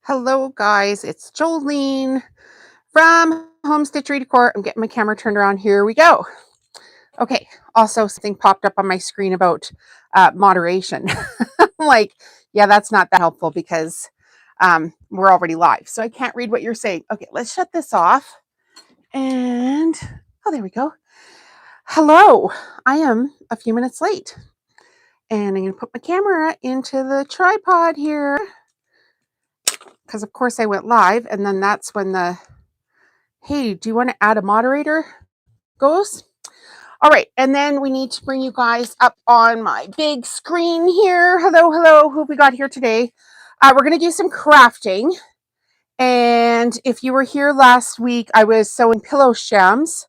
Hello guys, it's Jolene from Home Stitchery Decor. I'm getting my camera turned around. Here we go. Okay, also something popped up on my screen about moderation. Like, yeah, that's not that helpful because we're already live. So I can't read what you're saying. Okay, let's shut this off. And, oh, there we go. Hello, I am a few minutes late. And I'm going to put my camera into the tripod here. Because of course I went live, and then that's when the hey, do you want to add a moderator goes. All right, and then we need to bring you guys up on my big screen here. Hello, who we got here today? We're going to do some crafting. And if you were here last week, I was sewing pillow shams,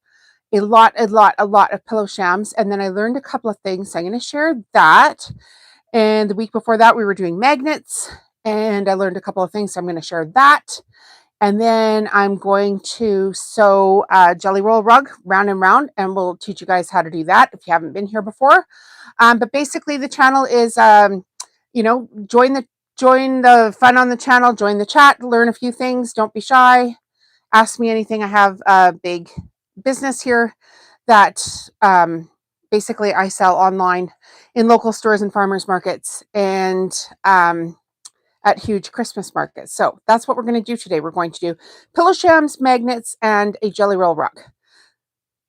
a lot of pillow shams. And then I learned a couple of things. So I'm going to share that. And the week before that, we were doing magnets. And I learned a couple of things. So I'm going to share that. And then I'm going to sew a jelly roll rug round and round, and we'll teach you guys how to do that if you haven't been here before. But basically the channel is, join the fun on the channel, join the chat, learn a few things. Don't be shy. Ask me anything. I have a big business here that basically I sell online in local stores and farmers markets and at huge Christmas markets. So that's what we're going to do today. We're going to do pillow shams, magnets, and a jelly roll rug.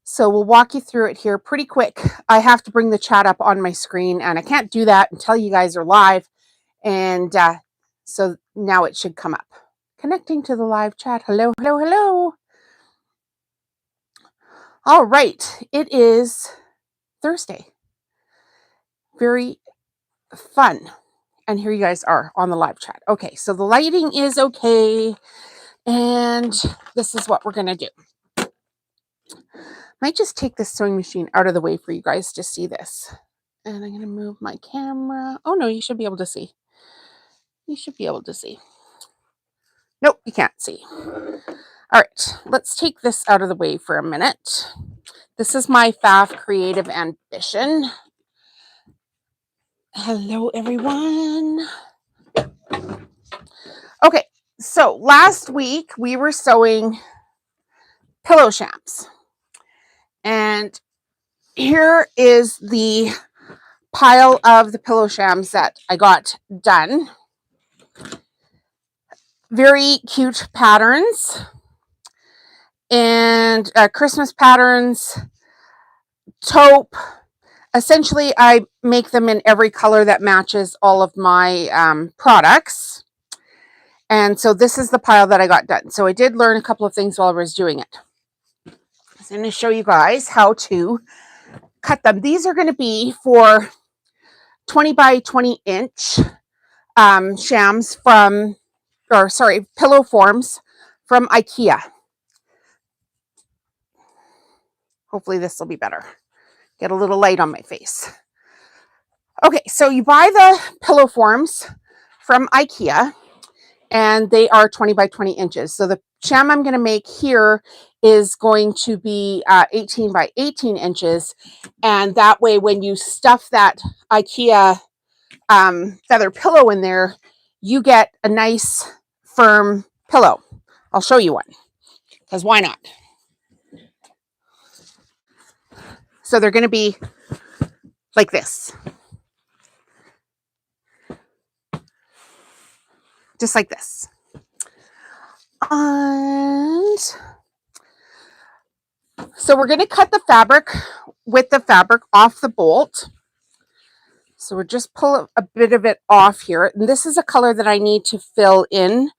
So we'll walk you through it here pretty quick. I have to bring the chat up on my screen, and I can't do that until you guys are live. And so now it should come up. Connecting to the live chat. Hello. All right. It is Thursday. Very fun. And here you guys are on the live chat. Okay, so the lighting is okay. And this is what we're going to do. Might just take this sewing machine out of the way for you guys to see this. And I'm going to move my camera. Oh, no, you should be able to see. You should be able to see. Nope, you can't see. All right, let's take this out of the way for a minute. This is my FAF Creative Ambition. Hello, everyone. Okay, so last week we were sewing pillow shams. And here is the pile of the pillow shams that I got done. Very cute patterns and Christmas patterns, taupe. Essentially, I make them in every color that matches all of my products. And so this is the pile that I got done. So I did learn a couple of things while I was doing it. So I'm going to show you guys how to cut them. These are going to be for 20 by 20 inch shams pillow forms from IKEA. Hopefully this will be better. Get a little light on my face. Okay, so you buy the pillow forms from IKEA, and they are 20 by 20 inches. So the sham I'm going to make here is going to be 18 by 18 inches. And that way, when you stuff that IKEA feather pillow in there, you get a nice firm pillow. I'll show you one, because why not? So they're going to be like this. Just like this. And so we're going to cut the fabric with the fabric off the bolt. So we're just pull a bit of it off here. And this is a color that I need to fill in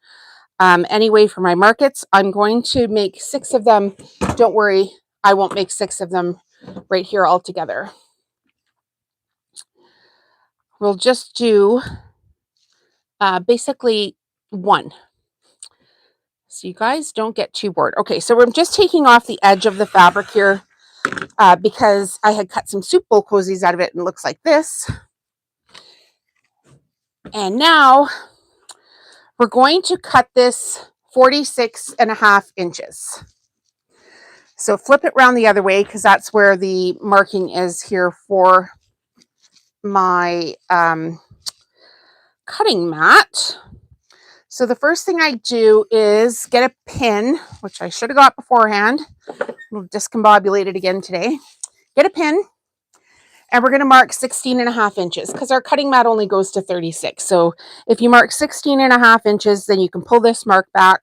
anyway for my markets. I'm going to make 6 of them. Don't worry, I won't make 6 of them right here all together. We'll just do basically 1. So you guys don't get too bored. Okay, so I'm just taking off the edge of the fabric here because I had cut some soup bowl cozies out of it and it looks like this. And now we're going to cut this 46.5 inches. So flip it around the other way because that's where the marking is here for my cutting mat. So the first thing I do is get a pin, which I should have got beforehand. I'm discombobulated again today. Get a pin, and we're going to mark 16.5 inches because our cutting mat only goes to 36. So if you mark 16.5 inches, then you can pull this mark back,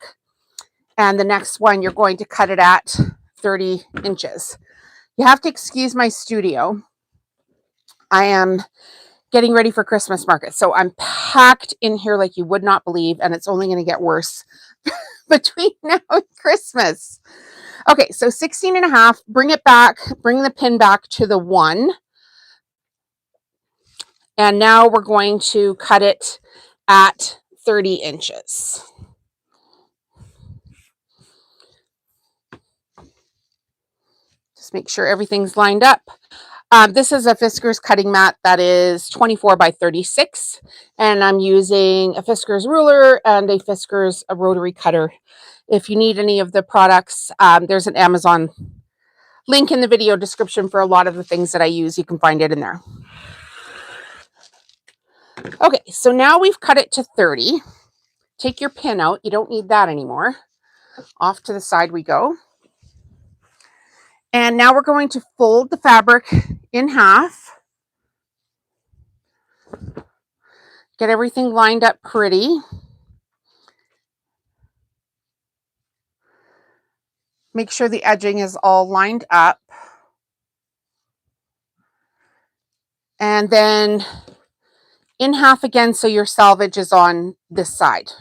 and the next one you're going to cut it at 30 inches. You have to excuse my studio. I am getting ready for Christmas market. So I'm packed in here like you would not believe, and it's only going to get worse between now and Christmas. Okay, so 16.5, bring it back, bring the pin back to the 1. And now we're going to cut it at 30 inches. Just make sure everything's lined up. This is a Fiskars cutting mat that is 24 by 36, and I'm using a Fiskars ruler and a Fiskars rotary cutter. If you need any of the products, there's an Amazon link in the video description for a lot of the things that I use. You can find it in there. Okay, so now we've cut it to 30. Take your pin out. You don't need that anymore. Off to the side we go. And now we're going to fold the fabric in half. Get everything lined up pretty. Make sure the edging is all lined up. And then in half again so your selvage is on this side.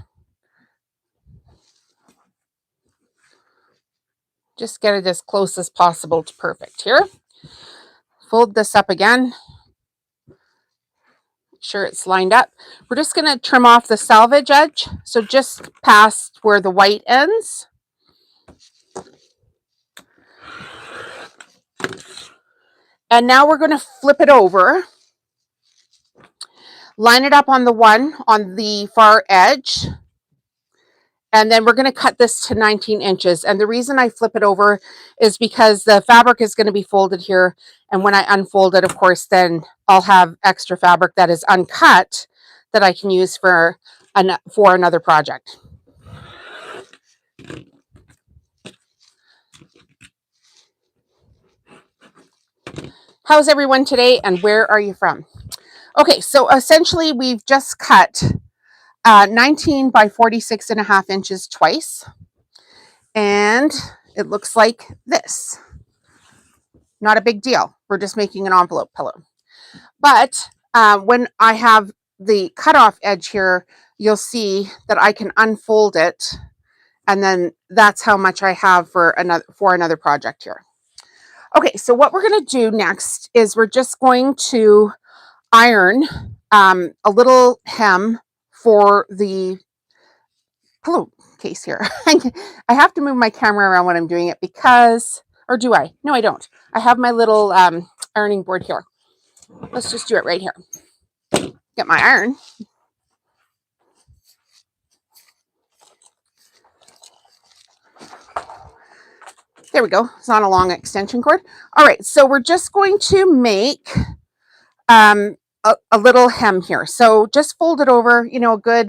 Just get it as close as possible to perfect here. Fold this up again. Make sure it's lined up. We're just going to trim off the selvage edge. So just past where the white ends. And now we're going to flip it over. Line it up on the one on the far edge. And then we're going to cut this to 19 inches. And the reason I flip it over is because the fabric is going to be folded here. And when I unfold it, of course, then I'll have extra fabric that is uncut that I can use for another project. How's everyone today, and where are you from? Okay, so essentially we've just cut 19 by 46.5 inches twice. And it looks like this. Not a big deal. We're just making an envelope pillow. But when I have the cutoff edge here, you'll see that I can unfold it. And then that's how much I have for another project here. Okay, so what we're going to do next is we're just going to iron a little hem for the pillow case here. I have to move my camera around when I'm doing it because, or do I? No, I don't. I have my little ironing board here. Let's just do it right here. Get my iron. There we go. It's not a long extension cord. All right, so we're just going to make a little hem here. So just fold it over, a good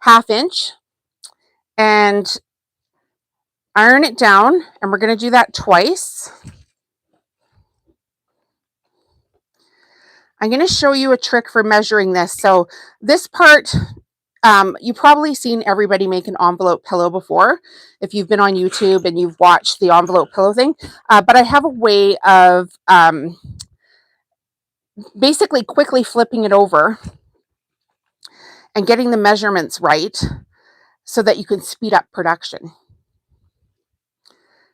1/2 inch and iron it down. And we're going to do that twice. I'm going to show you a trick for measuring this. So this part, you've probably seen everybody make an envelope pillow before if you've been on YouTube and you've watched the envelope pillow thing. But I have a way of basically quickly flipping it over and getting the measurements right so that you can speed up production.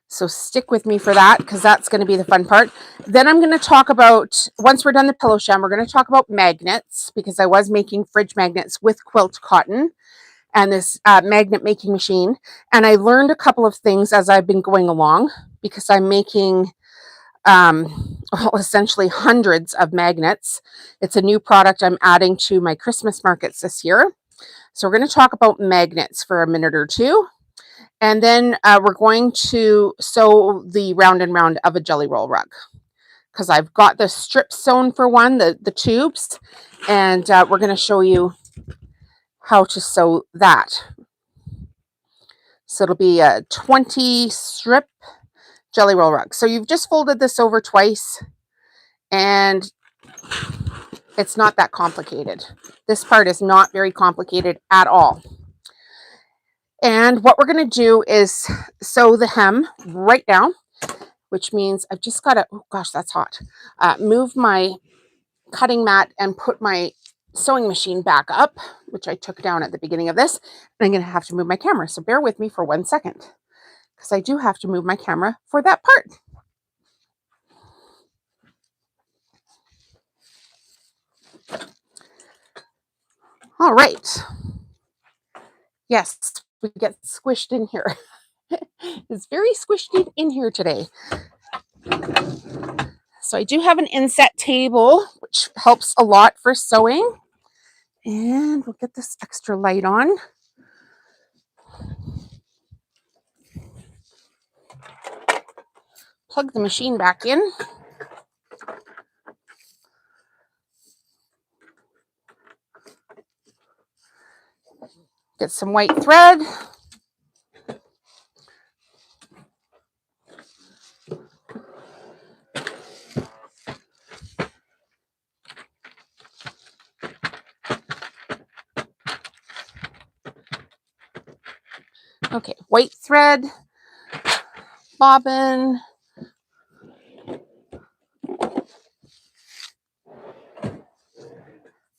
So stick with me for that because that's going to be the fun part. Then I'm going to talk about, once we're done the pillow sham, we're going to talk about magnets because I was making fridge magnets with quilt cotton and this magnet making machine. And I learned a couple of things as I've been going along because I'm making essentially hundreds of magnets. It's a new product I'm adding to my Christmas markets this year. So we're going to talk about magnets for a minute or two. And then we're going to sew the round and round of a jelly roll rug because I've got the strips sewn for one, the tubes, and we're going to show you how to sew that So it'll be a 20 strip jelly roll rug. So you've just folded this over twice, and it's not that complicated. This part is not very complicated at all. And what we're going to do is sew the hem right down, which means I've just got to, oh gosh, that's hot, move my cutting mat and put my sewing machine back up, which I took down at the beginning of this. And I'm going to have to move my camera. So bear with me for 1 second, because I do have to move my camera for that part. All right. Yes, we get squished in here. It's very squished in here today. So I do have an inset table, which helps a lot for sewing. And we'll get this extra light on. Plug the machine back in. Get some white thread. Okay, white thread, bobbin.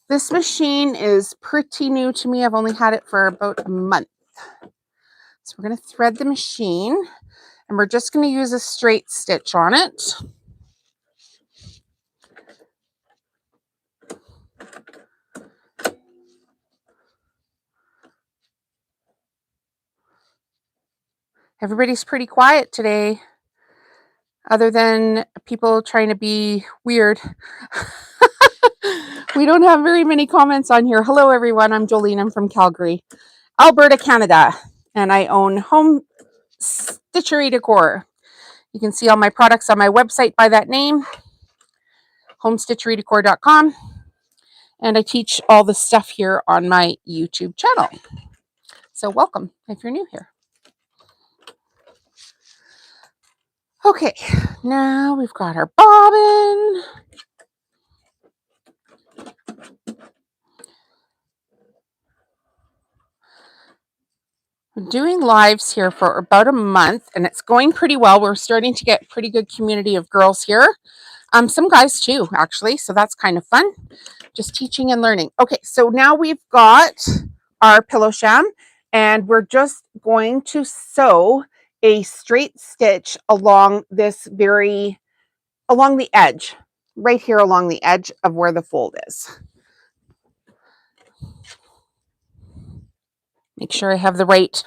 This machine is pretty new to me. I've only had it for about a month. So we're going to thread the machine, and we're just going to use a straight stitch on it. Everybody's pretty quiet today, other than people trying to be weird. We don't have very many comments on here. Hello, everyone. I'm Jolene. I'm from Calgary, Alberta, Canada, and I own Home Stitchery Decor. You can see all my products on my website by that name, homestitcherydecor.com, and I teach all the stuff here on my YouTube channel. So welcome if you're new here. Okay, now we've got our bobbin. I'm doing lives here for about a month, and it's going pretty well. We're starting to get pretty good community of girls here. Some guys too, actually, so that's kind of fun. Just teaching and learning. Okay, so now we've got our pillow sham, and we're just going to sew a straight stitch along this along the edge, right here along the edge of where the fold is. Make sure I have the right.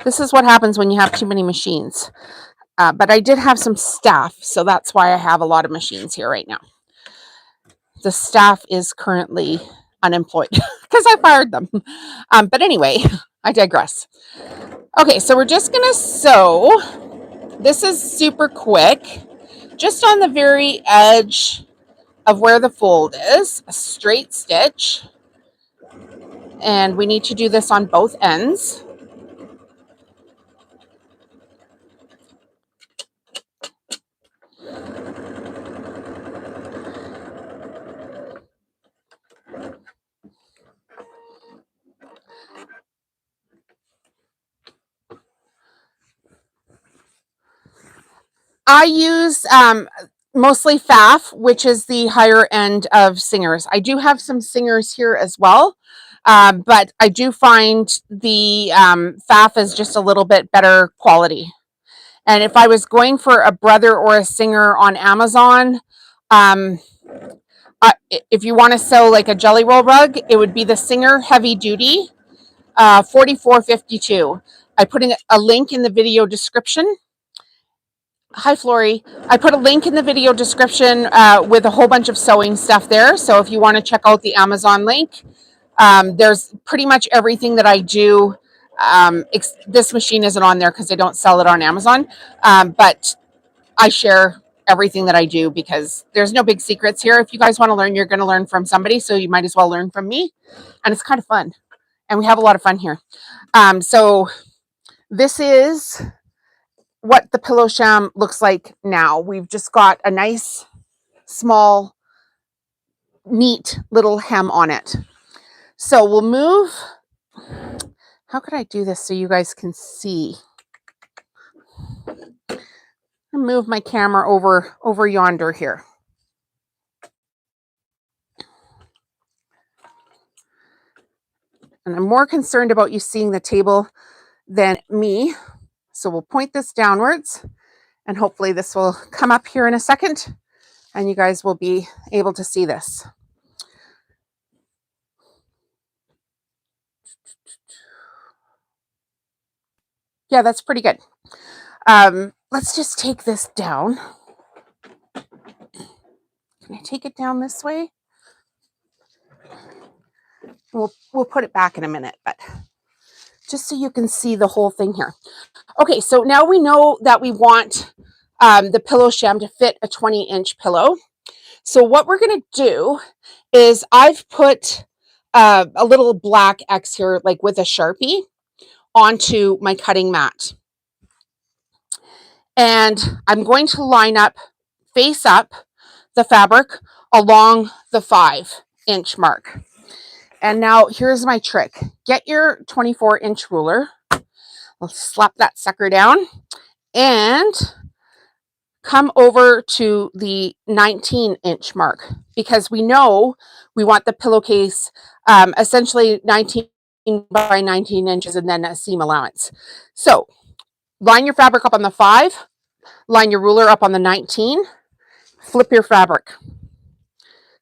This is what happens when you have too many machines. But I did have some staff, so that's why I have a lot of machines here right now. The staff is currently unemployed because I fired them. But anyway, I digress. Okay, so we're just going to sew. This is super quick. Just on the very edge of where the fold is, a straight stitch. And we need to do this on both ends. I use mostly FAF, which is the higher end of singers. I do have some singers here as well, but I do find the FAF is just a little bit better quality. And if I was going for a brother or a singer on Amazon, if you want to sew like a jelly roll rug, it would be the Singer Heavy Duty, $44.52. I put in a link in the video description. Hi, Flory. I put a link in the video description with a whole bunch of sewing stuff there. So if you want to check out the Amazon link, there's pretty much everything that I do. This machine isn't on there because I don't sell it on Amazon, but I share everything that I do because there's no big secrets here. If you guys want to learn, you're going to learn from somebody, so you might as well learn from me. And it's kind of fun. and we have a lot of fun here. So this is what the pillow sham looks like now. We've just got a nice, small, neat little hem on it. So we'll move. How could I do this so you guys can see? I'll move my camera over yonder here. And I'm more concerned about you seeing the table than me. So we'll point this downwards, and hopefully this will come up here in a second and you guys will be able to see this. Yeah, that's pretty good. Let's just take this down. Can I take it down this way? We'll put it back in a minute, but just so you can see the whole thing here. Okay, so now we know that we want the pillow sham to fit a 20-inch pillow. So what we're going to do is I've put a little black X here, like with a Sharpie, onto my cutting mat. And I'm going to line up, face up, the fabric along the 5-inch mark. And now here's my trick. Get your 24-inch ruler. I'll slap that sucker down and come over to the 19-inch mark, because we know we want the pillowcase essentially 19 by 19 inches and then a seam allowance. So line your fabric up on the 5, line your ruler up on the 19, flip your fabric.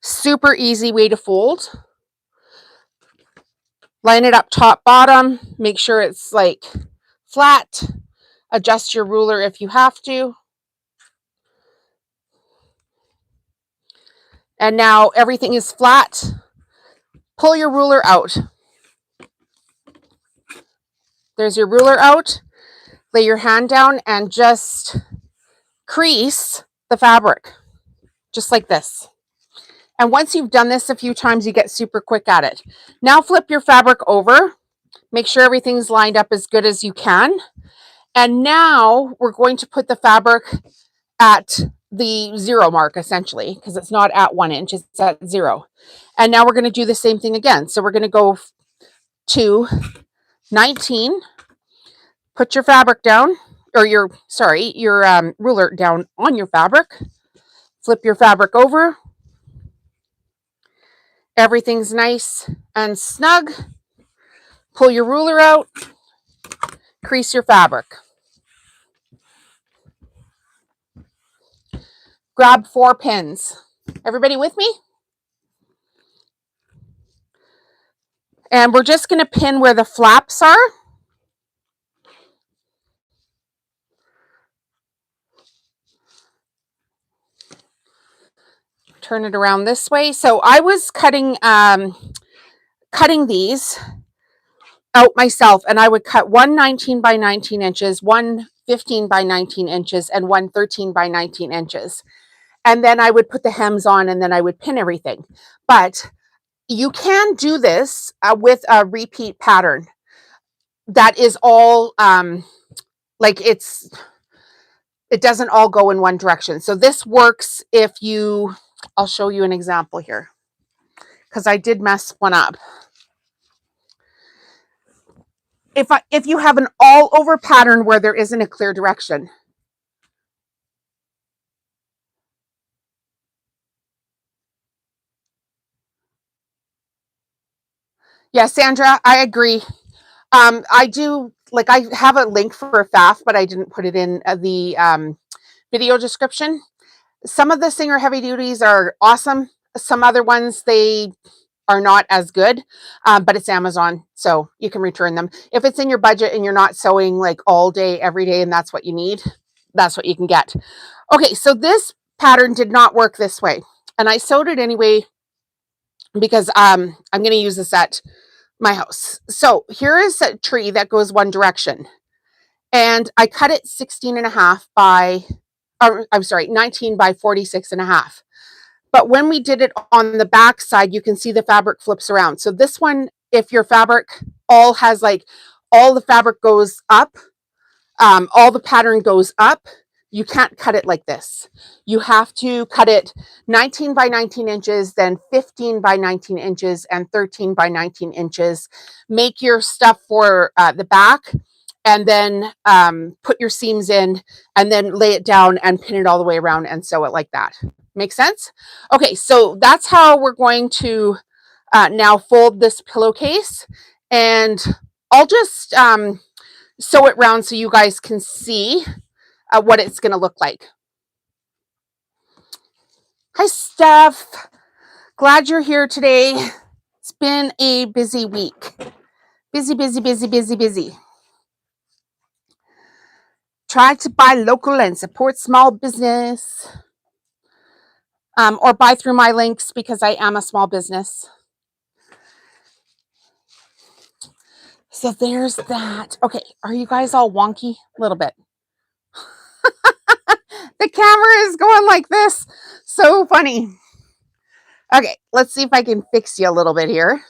Super easy way to fold. Line it up top, bottom, make sure it's like flat. Adjust your ruler if you have to. And now everything is flat. Pull your ruler out. There's your ruler out. Lay your hand down and just crease the fabric, just like this. And once you've done this a few times, you get super quick at it. Now flip your fabric over. Make sure everything's lined up as good as you can. And now we're going to put the fabric at the 0 mark, essentially, because it's not at 1 inch, it's at 0. And now we're going to do the same thing again. So we're going to go to 19, put your fabric down, or your ruler down on your fabric, flip your fabric over. Everything's nice and snug. Pull your ruler out, crease your fabric. Grab 4 pins. Everybody with me? And we're just going to pin where the flaps are. Turn it around this way. So I was cutting these out myself, and I would cut one 19 by 19 inches, one 15 by 19 inches, and one 13 by 19 inches. And then I would put the hems on, and then I would pin everything. But you can do this with a repeat pattern. That is all, like it doesn't all go in one direction. So this works if you, I'll show you an example here, because I did mess one up. If you have an all over pattern where there isn't a clear direction. Yeah, Sandra, I agree. I do, like, I have a link for a FAF, but I didn't put it in the video description. Some of the Singer heavy duties are awesome. Some other ones, they are not as good, but it's Amazon, so you can return them. If it's in your budget and you're not sewing like all day, every day, and that's what you need, that's what you can get. Okay, so this pattern did not work this way, and I sewed it anyway because I'm going to use this at my house. So here is a tree that goes one direction, and I cut it 16.5 by, I'm sorry, 19 by 46.5. But when we did it on the back side, you can see the fabric flips around. So this one if your fabric all has like, all the fabric goes up, all the pattern goes up, you can't cut it like this. You have to cut it 19 by 19 inches, then 15 by 19 inches, and 13 by 19 inches. Make your stuff for the back, and then put your seams in, and then lay it down and pin it all the way around and sew it like that. Make sense? Okay, so that's how we're going to now fold this pillowcase, and I'll just sew it round so you guys can see what it's going to look like. Hi, Steph. Glad you're here today. It's been a busy week. Busy, busy, busy, busy, busy. Try to buy local and support small business. Or buy through my links because I am a small business. So there's that. Okay, are you guys all wonky? A little bit. The camera is going like this. So funny. Okay, let's see if I can fix you a little bit here.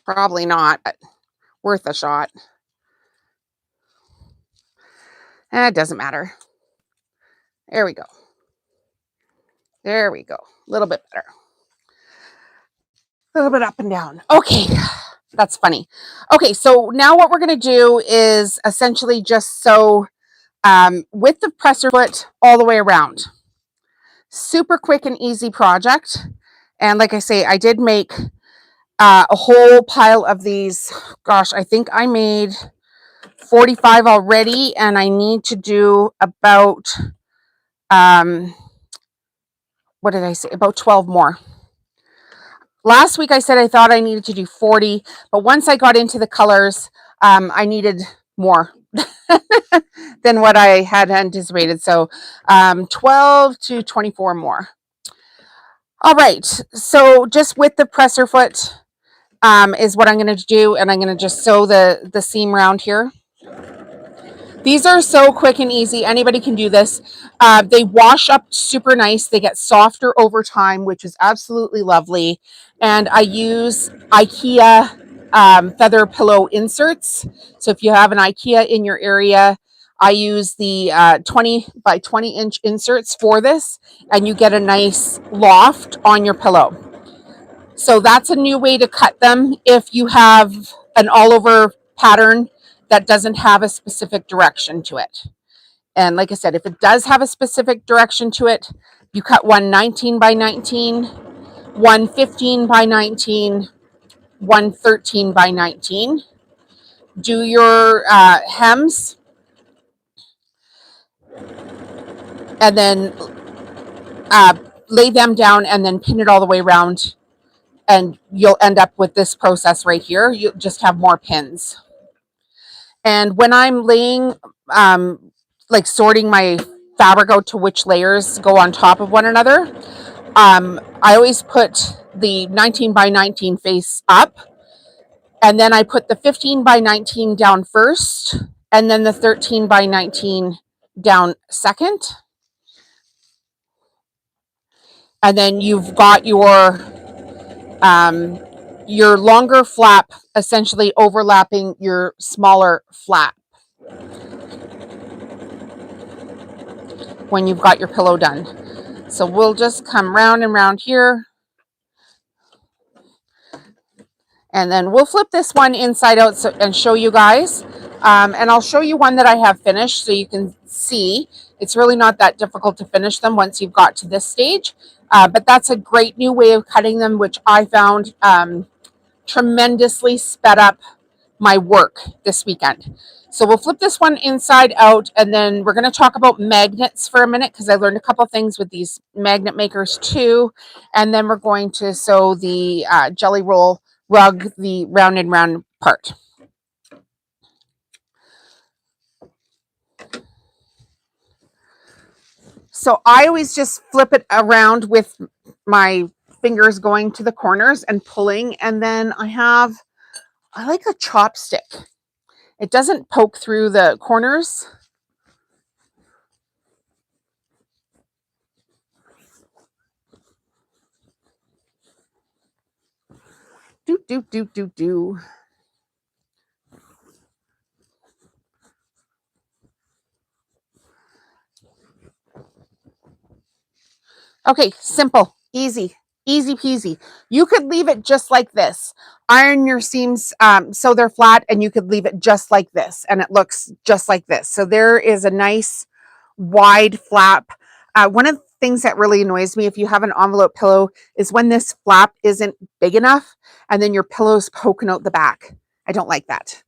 Probably not, but worth a shot. It doesn't matter. There we go. There we go. A little bit better. A little bit up and down. Okay, that's funny. Okay, so now what we're going to do is essentially just sew with the presser foot all the way around. Super quick and easy project. And like I say, I did make a whole pile of these. Gosh, I think I made 45 already, and I need to do about, what did I say? About 12 more. Last week I said I thought I needed to do 40, but once I got into the colors, I needed more than what I had anticipated. So 12 to 24 more. All right, so just with the presser foot is what I'm going to do, and I'm going to just sew the seam round here. These are so quick and easy. Anybody can do this. They wash up super nice. They get softer over time, which is absolutely lovely. And I use IKEA feather pillow inserts. So if you have an IKEA in your area, I use the 20 by 20 inch inserts for this, and you get a nice loft on your pillow. So that's a new way to cut them if you have an all over pattern that doesn't have a specific direction to it. And like I said, if it does have a specific direction to it, you cut one 19 by 19, one 15 by 19, one 13 by 19. Do your hems, and then lay them down and then pin it all the way around, and you'll end up with this process right here. You'll just have more pins. And when I'm laying, like sorting my fabric out to which layers go on top of one another, I always put the 19 by 19 face up, and then I put the 15 by 19 down first, and then the 13 by 19 down second. And then you've got your longer flap essentially overlapping your smaller flap when you've got your pillow done. So we'll just come round and round here. And then we'll flip this one inside out and show you guys. And I'll show you one that I have finished so you can see. It's really not that difficult to finish them once you've got to this stage. But that's a great new way of cutting them, which I found tremendously sped up my work this weekend. So we'll flip this one inside out, and then we're going to talk about magnets for a minute because I learned a couple things with these magnet makers too. And then we're going to sew the jelly roll rug, the round and round part. So I always just flip it around with my fingers going to the corners and pulling, and then I like a chopstick. It doesn't poke through the corners. Okay, simple, easy, easy peasy. You could leave it just like this. Iron your seams so they're flat, and you could leave it just like this, and it looks just like this. So there is a nice wide flap. One of the things that really annoys me if you have an envelope pillow is when this flap isn't big enough and then your pillow's poking out the back. I don't like that.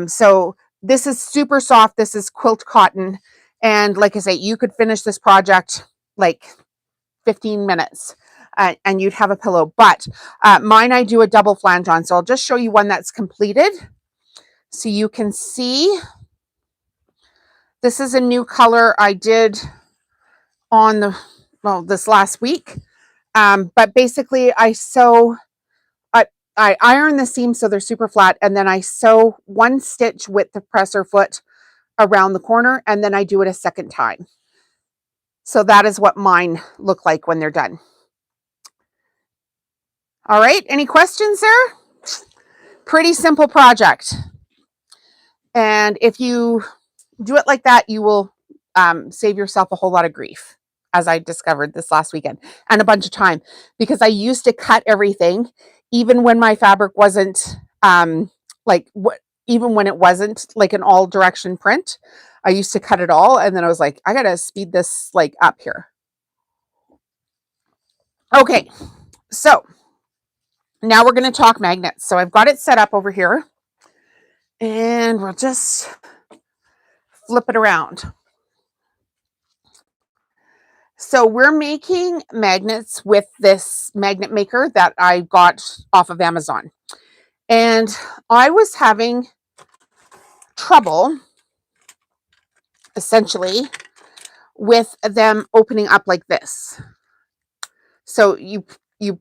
So this is super soft. This is quilt cotton. And like I say, you could finish this project like 15 minutes and you'd have a pillow. But mine, I do a double flange on. So I'll just show you one that's completed so you can see. This is a new color I did on the, well, this last week. But basically I sew, I iron the seams so they're super flat, and then I sew one stitch with the presser foot around the corner, and then I do it a second time. So that is what mine look like when they're done. All right, any questions there? Pretty simple project. And if you do it like that, you will save yourself a whole lot of grief, as I discovered this last weekend, and a bunch of time, because I used to cut everything, even when my fabric wasn't even when it wasn't like an all direction print. I used to cut it all, and then I was like, I gotta speed this like up here. Okay, so now we're going to talk magnets. So I've got it set up over here, and we'll just flip it around. So we're making magnets with this magnet maker that I got off of Amazon. And I was having trouble, essentially, with them opening up like this. So you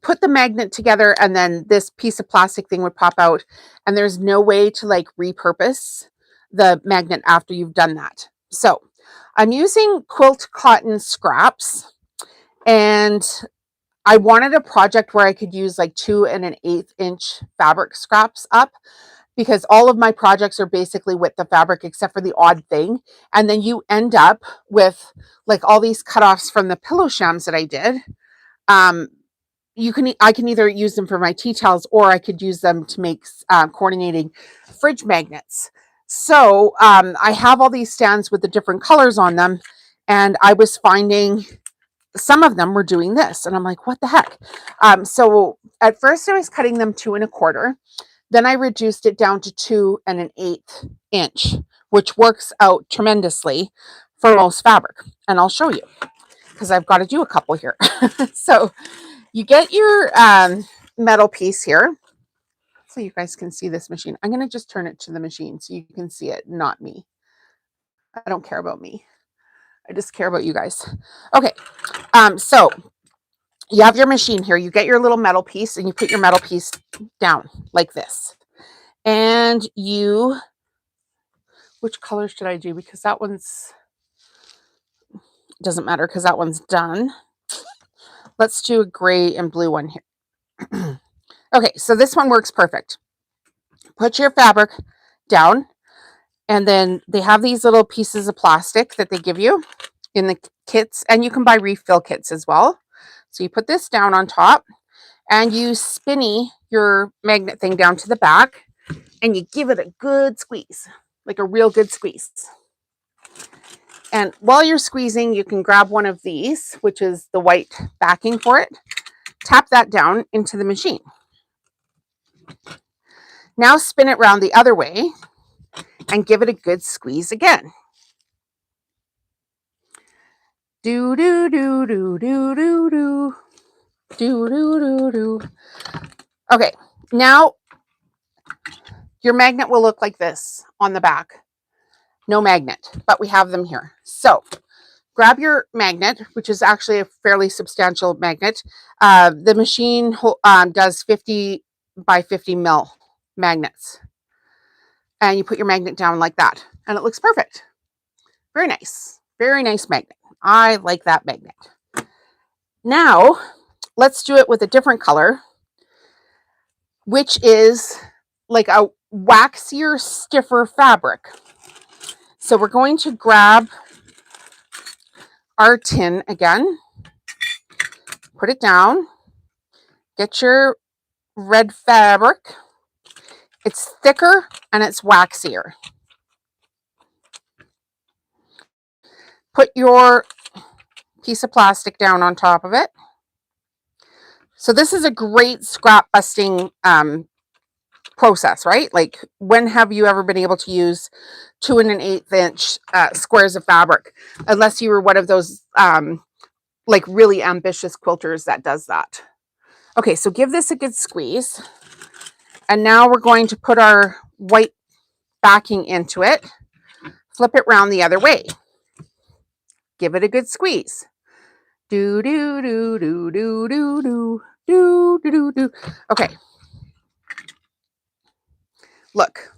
put the magnet together, and then this piece of plastic thing would pop out, and there's no way to like repurpose the magnet after you've done that. So I'm using quilt cotton scraps, and I wanted a project where I could use like 2 1/8 inch fabric scraps up, because all of my projects are basically with the fabric except for the odd thing. And then you end up with like all these cutoffs from the pillow shams that I did. I can either use them for my tea towels, or I could use them to make coordinating fridge magnets. So I have all these stands with the different colors on them, and I was finding some of them were doing this, and I'm like, what the heck? So at first I was cutting them 2 1/4. Then I reduced it down to 2 1/8 inch, which works out tremendously for most fabric. And I'll show you, because I've got to do a couple here. So you get your metal piece here, so you guys can see this machine. I'm going to just turn it to the machine so you can see it, not me. I don't care about me. I just care about you guys. Okay, so you have your machine here. You get your little metal piece, and you put your metal piece down like this. And you, which color should I do? Because that one's, doesn't matter because that one's done. Let's do a gray and blue one here. Okay, so this one works perfect. Put your fabric down, and then they have these little pieces of plastic that they give you in the kits, and you can buy refill kits as well. So you put this down on top, and you spinny your magnet thing down to the back, and you give it a good squeeze, like a real good squeeze. And while you're squeezing, you can grab one of these, which is the white backing for it, tap that down into the machine. Now spin it around the other way and give it a good squeeze again. Do do do do do do do do do do do. Okay, now your magnet will look like this on the back. No magnet, but we have them here. So grab your magnet, which is actually a fairly substantial magnet. The machine does 50 by 50 mil magnets. And you put your magnet down like that, and it looks perfect. Very nice. Very nice magnet. I like that magnet. Now, let's do it with a different color. which is like a waxier, stiffer fabric. So we're going to grab our tin again, put it down, get your red fabric. It's thicker and it's waxier. Put your piece of plastic down on top of it. So this is a great scrap busting process, right? Like, when have you ever been able to use 2 1/8 inch squares of fabric, unless you were one of those like really ambitious quilters that does that? Okay, so give this a good squeeze. And now we're going to put our white backing into it, flip it around the other way. Give it a good squeeze. Do, do, do, do, do, do, do, do, do, do, do. Okay. Look,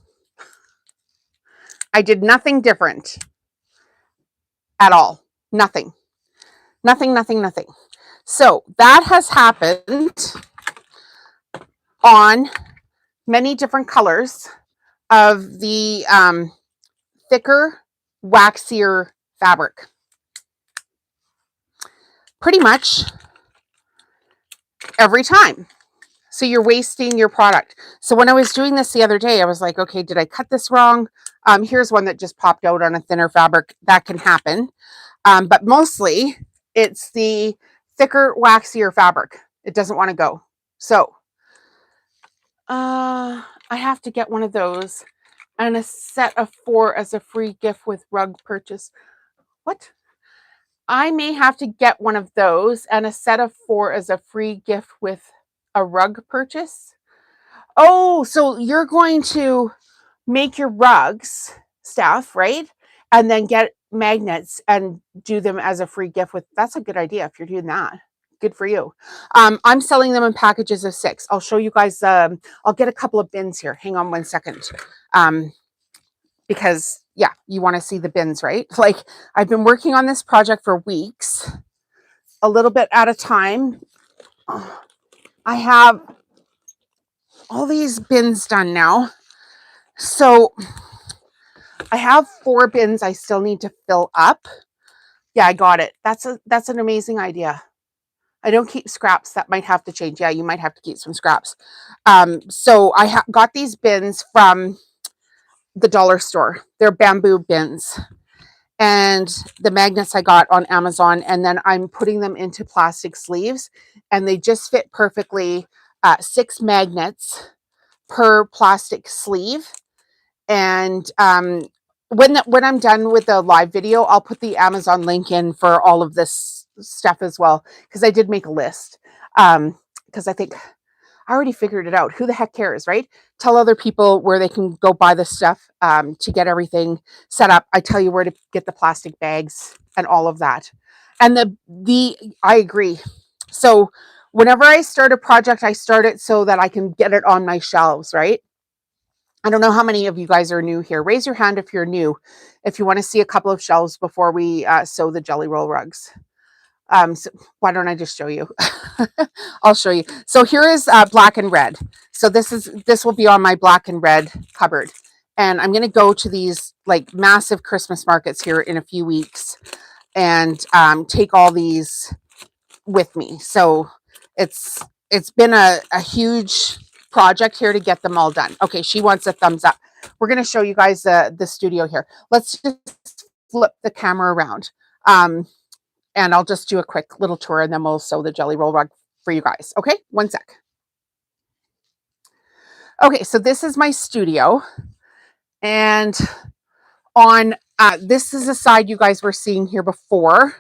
I did nothing different at all. Nothing. Nothing, nothing, nothing. So that has happened on many different colors of the thicker, waxier fabric. Pretty much every time. So you're wasting your product. So when I was doing this the other day, I was like, okay, did I cut this wrong? Here's one that just popped out on a thinner fabric. That can happen. But mostly it's the thicker, waxier fabric. It doesn't want to go. So I have to get one of those and a set of 4 as a free gift with rug purchase. What? I may have to get one of those and a set of 4 as a free gift with a rug purchase. Oh, so you're going to make your rugs, Steph, right? And then get magnets and do them as a free gift with. That's a good idea if you're doing that. Good for you. I'm selling them in packages of 6. I'll show you guys. I'll get a couple of bins here. Hang on one second. Because yeah, you want to see the bins, right? Like, I've been working on this project for weeks, a little bit at a time. I have all these bins done now. So I have 4 bins I still need to fill up. Yeah, I got it. That's an amazing idea. I don't keep scraps. That might have to change. Yeah, you might have to keep some scraps. So I got these bins from the dollar store. They're bamboo bins. And the magnets I got on Amazon, and then I'm putting them into plastic sleeves, and they just fit perfectly. 6 magnets per plastic sleeve. And when I'm done with the live video, I'll put the Amazon link in for all of this stuff as well, because I did make a list. Because I think I already figured it out. Who the heck cares, right? Tell other people where they can go buy the stuff to get everything set up. I tell you where to get the plastic bags and all of that. And I agree. So whenever I start a project, I start it so that I can get it on my shelves, right? I don't know how many of you guys are new here. Raise your hand if you're new, if you want to see a couple of shelves before we sew the jelly roll rugs. So why don't I just show you? I'll show you. So here is black and red. So this will be on my black and red cupboard. And I'm going to go to these like massive Christmas markets here in a few weeks and take all these with me. So it's been a huge project here to get them all done. Okay, she wants a thumbs up. We're going to show you guys the studio here. Let's just flip the camera around. And I'll just do a quick little tour, and then we'll sew the jelly roll rug for you guys. Okay, one sec. Okay, so this is my studio. And on this is the side you guys were seeing here before.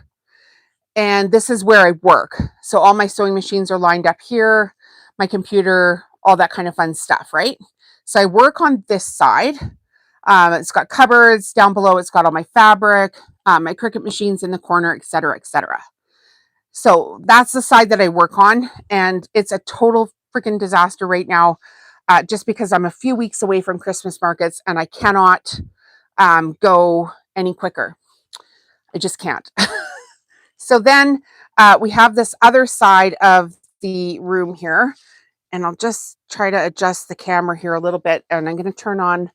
And this is where I work. So all my sewing machines are lined up here, my computer, all that kind of fun stuff, right? So I work on this side. It's got cupboards down below. It's got all my fabric, my Cricut machines in the corner, etc., etc. So that's the side that I work on. And it's a total freaking disaster right now, just because I'm a few weeks away from Christmas markets and I cannot go any quicker. I just can't. So then we have this other side of the room here, And I'll just try to adjust the camera here a little bit. And I'm going to turn on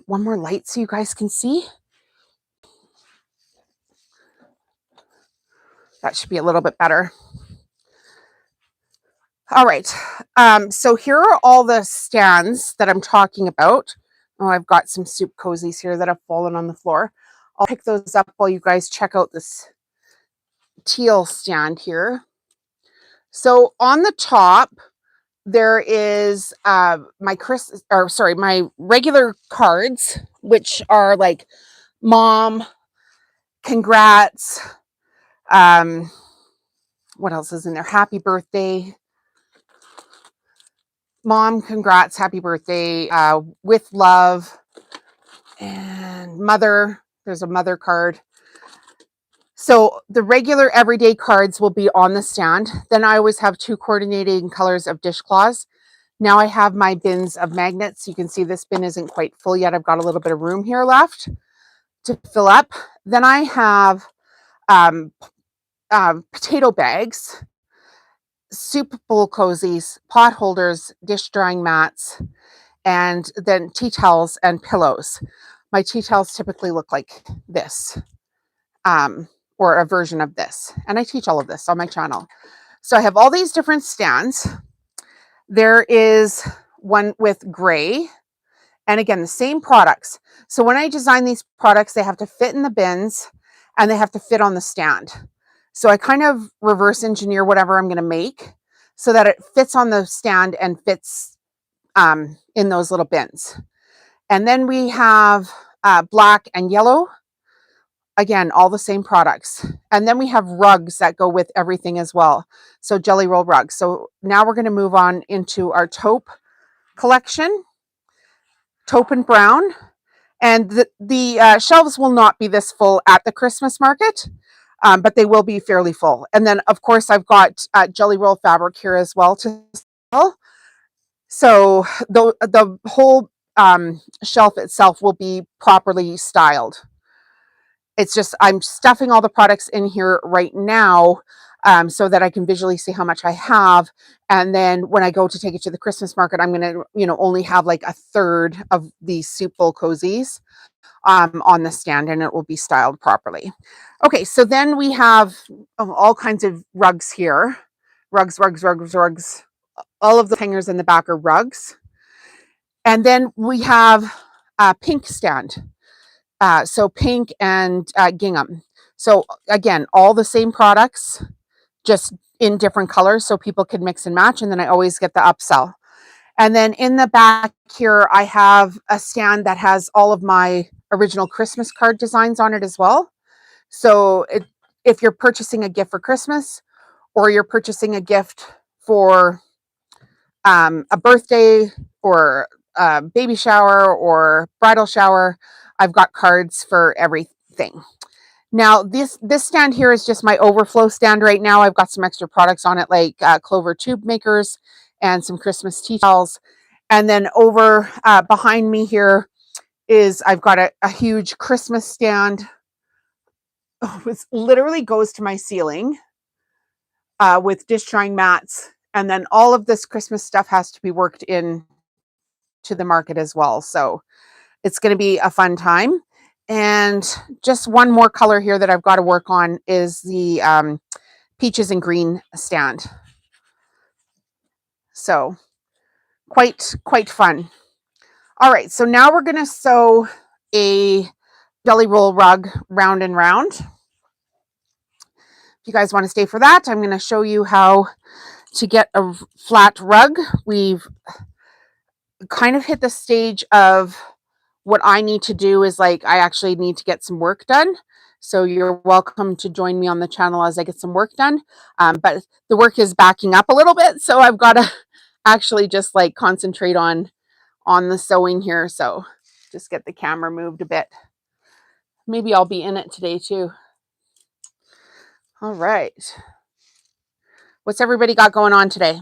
one more light so you guys can see. That should be a little bit better. All right. So here are all the stands that I'm talking about. Oh, I've got some soup cozies here that have fallen on the floor. I'll pick those up while you guys check out this teal stand here. So on the top, there is my regular cards, which are like mom, congrats. What else is in there? Happy birthday. Mom, congrats, happy birthday, with love, and mother. There's a mother card. So the regular everyday cards will be on the stand. Then I always have 2 coordinating colors of dishcloths. Now I have my bins of magnets. You can see this bin isn't quite full yet. I've got a little bit of room here left to fill up. Then I have potato bags, soup bowl cozies, pot holders, dish drying mats, and then tea towels and pillows. My tea towels typically look like this, or a version of this. And I teach all of this on my channel. So I have all these different stands. There is one with gray, and again, the same products. So when I design these products, they have to fit in the bins and they have to fit on the stand. So I kind of reverse engineer whatever I'm going to make so that it fits on the stand and fits in those little bins. And then we have black and yellow. Again, all the same products. And then we have rugs that go with everything as well. So jelly roll rugs. So now we're going to move on into our taupe collection. Taupe and brown. And the shelves will not be this full at the Christmas market, but they will be fairly full. And then, of course, I've got jelly roll fabric here as well to sell. So the whole shelf itself will be properly styled. It's just I'm stuffing all the products in here right now so that I can visually see how much I have. And then when I go to take it to the Christmas market, I'm going to, only have like a third of these soup bowl cozies on the stand, and it will be styled properly. Okay, so then we have all kinds of rugs here. Rugs. All of the hangers in the back are rugs. And then we have a pink stand. So pink and gingham. So again, all the same products, just in different colors so people can mix and match. And then I always get the upsell. And then in the back here, I have a stand that has all of my original Christmas card designs on it as well. So if you're purchasing a gift for Christmas, or you're purchasing a gift for a birthday or a baby shower or bridal shower, I've got cards for everything. Now, this stand here is just my overflow stand right now. I've got some extra products on it, like clover tube makers and some Christmas tea towels. And then over behind me here is I've got a huge Christmas stand. Oh, it literally goes to my ceiling with dish drying mats. And then all of this Christmas stuff has to be worked in to the market as well. So it's going to be a fun time. And just one more color here that I've got to work on is the peaches and green stand. So quite fun. All right, so now we're going to sew a jelly roll rug round and round. If you guys want to stay for that, I'm going to show you how to get a flat rug. We've kind of hit the stage of what I need to do is I actually need to get some work done. So you're welcome to join me on the channel as I get some work done. But the work is backing up a little bit, so I've got to actually just concentrate on the sewing here. So just get the camera moved a bit. Maybe I'll be in it today too. All right. What's everybody got going on today?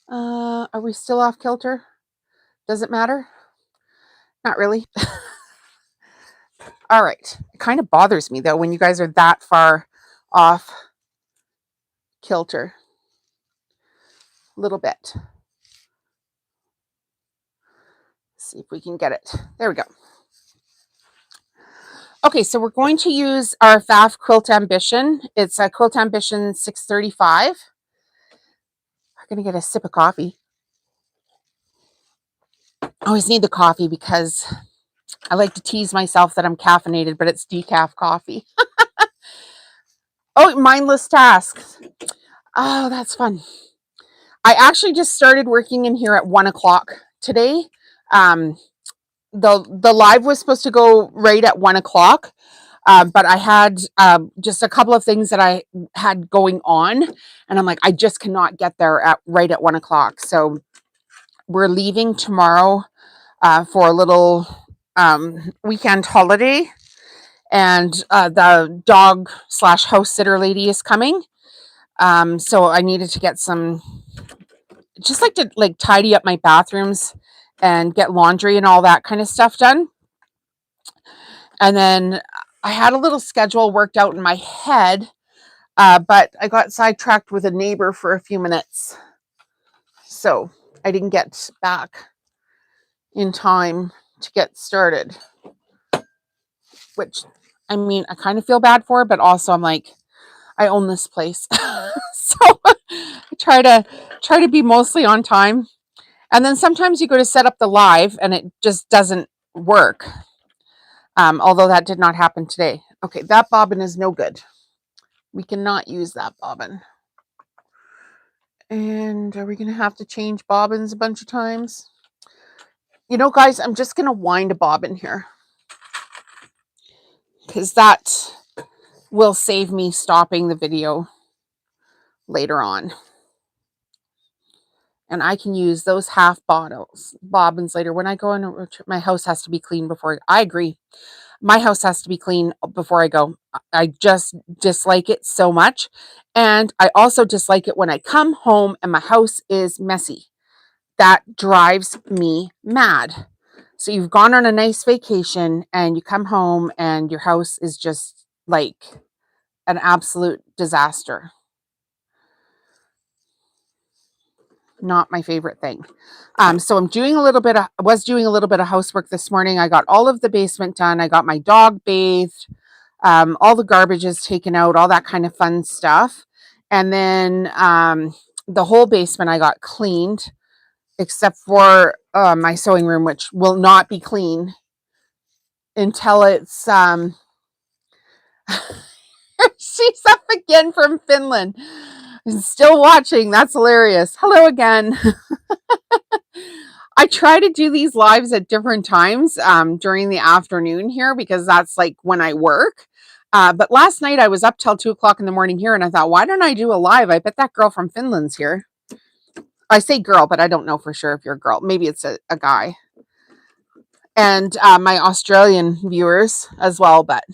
Are we still off kilter? Does it matter? Not really. All right. It kind of bothers me though when you guys are that far off kilter. A little bit. See if we can get it. There we go. Okay, so we're going to use our FAF Quilt Ambition. It's a Quilt Ambition 635. I'm going to get a sip of coffee. I always need the coffee because I like to tease myself that I'm caffeinated, but it's decaf coffee. Oh, mindless tasks. Oh, that's fun. I actually just started working in here at 1 o'clock today. The live was supposed to go right at 1 o'clock. But I had just a couple of things that I had going on, and I'm like, I just cannot get there right at 1 o'clock. So we're leaving tomorrow for a little weekend holiday, and the dog / house sitter lady is coming. So I needed to get some, just like to tidy up my bathrooms and get laundry and all that kind of stuff done. And then I had a little schedule worked out in my head, but I got sidetracked with a neighbor for a few minutes. So I didn't get back in time to get started, which, I mean, I kind of feel bad for, but also I'm like, I own this place. So I try to be mostly on time. And then sometimes you go to set up the live and it just doesn't work. Although that did not happen today. Okay, that bobbin is no good. We cannot use that bobbin. And are we going to have to change bobbins a bunch of times? You know, guys, I'm just going to wind a bobbin here, because that will save me stopping the video later on. And I can use those half bobbins later. When I go in, my house has to be clean before. I agree. My house has to be clean before I go. I just dislike it so much. And I also dislike it when I come home and my house is messy. That drives me mad. So you've gone on a nice vacation and you come home and your house is just like an absolute disaster. Not my favorite thing. So I'm doing a little bit of housework this morning. I got all of the basement done. I got my dog bathed, all the garbage is taken out, all that kind of fun stuff. And then the whole basement I got cleaned, except for my sewing room, which will not be clean until it's she's up again from Finland. Still watching. That's hilarious. Hello again. I try to do these lives at different times during the afternoon here, because that's like when I work. But last night I was up till 2 o'clock in the morning here, and I thought, why don't I do a live? I bet that girl from Finland's here. I say girl, but I don't know for sure if you're a girl. Maybe it's a guy. And my Australian viewers as well, but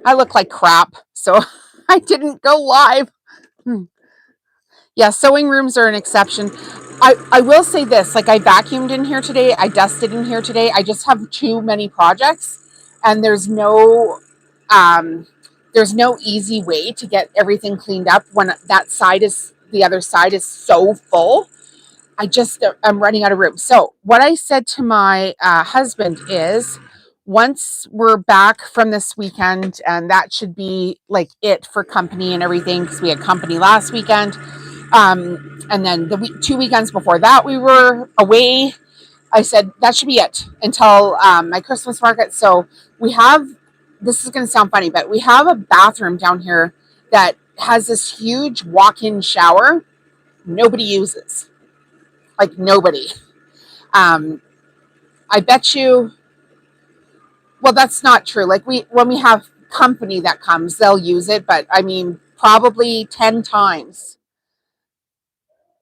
I look like crap, so I didn't go live. Yeah, sewing rooms are an exception. I will say this, like, I vacuumed in here today, I dusted in here today. I just have too many projects, and there's no easy way to get everything cleaned up when the other side is so full. I'm running out of room. So what I said to my husband is, once we're back from this weekend, and that should be like it for company and everything, because we had company last weekend. And then the 2 weekends before that, we were away. I said that should be it until my Christmas market. So this is going to sound funny, but we have a bathroom down here that has this huge walk-in shower. Nobody uses. Like, nobody. I bet you, well, that's not true. Like, when we have company that comes, they'll use it, but I mean, probably 10 times.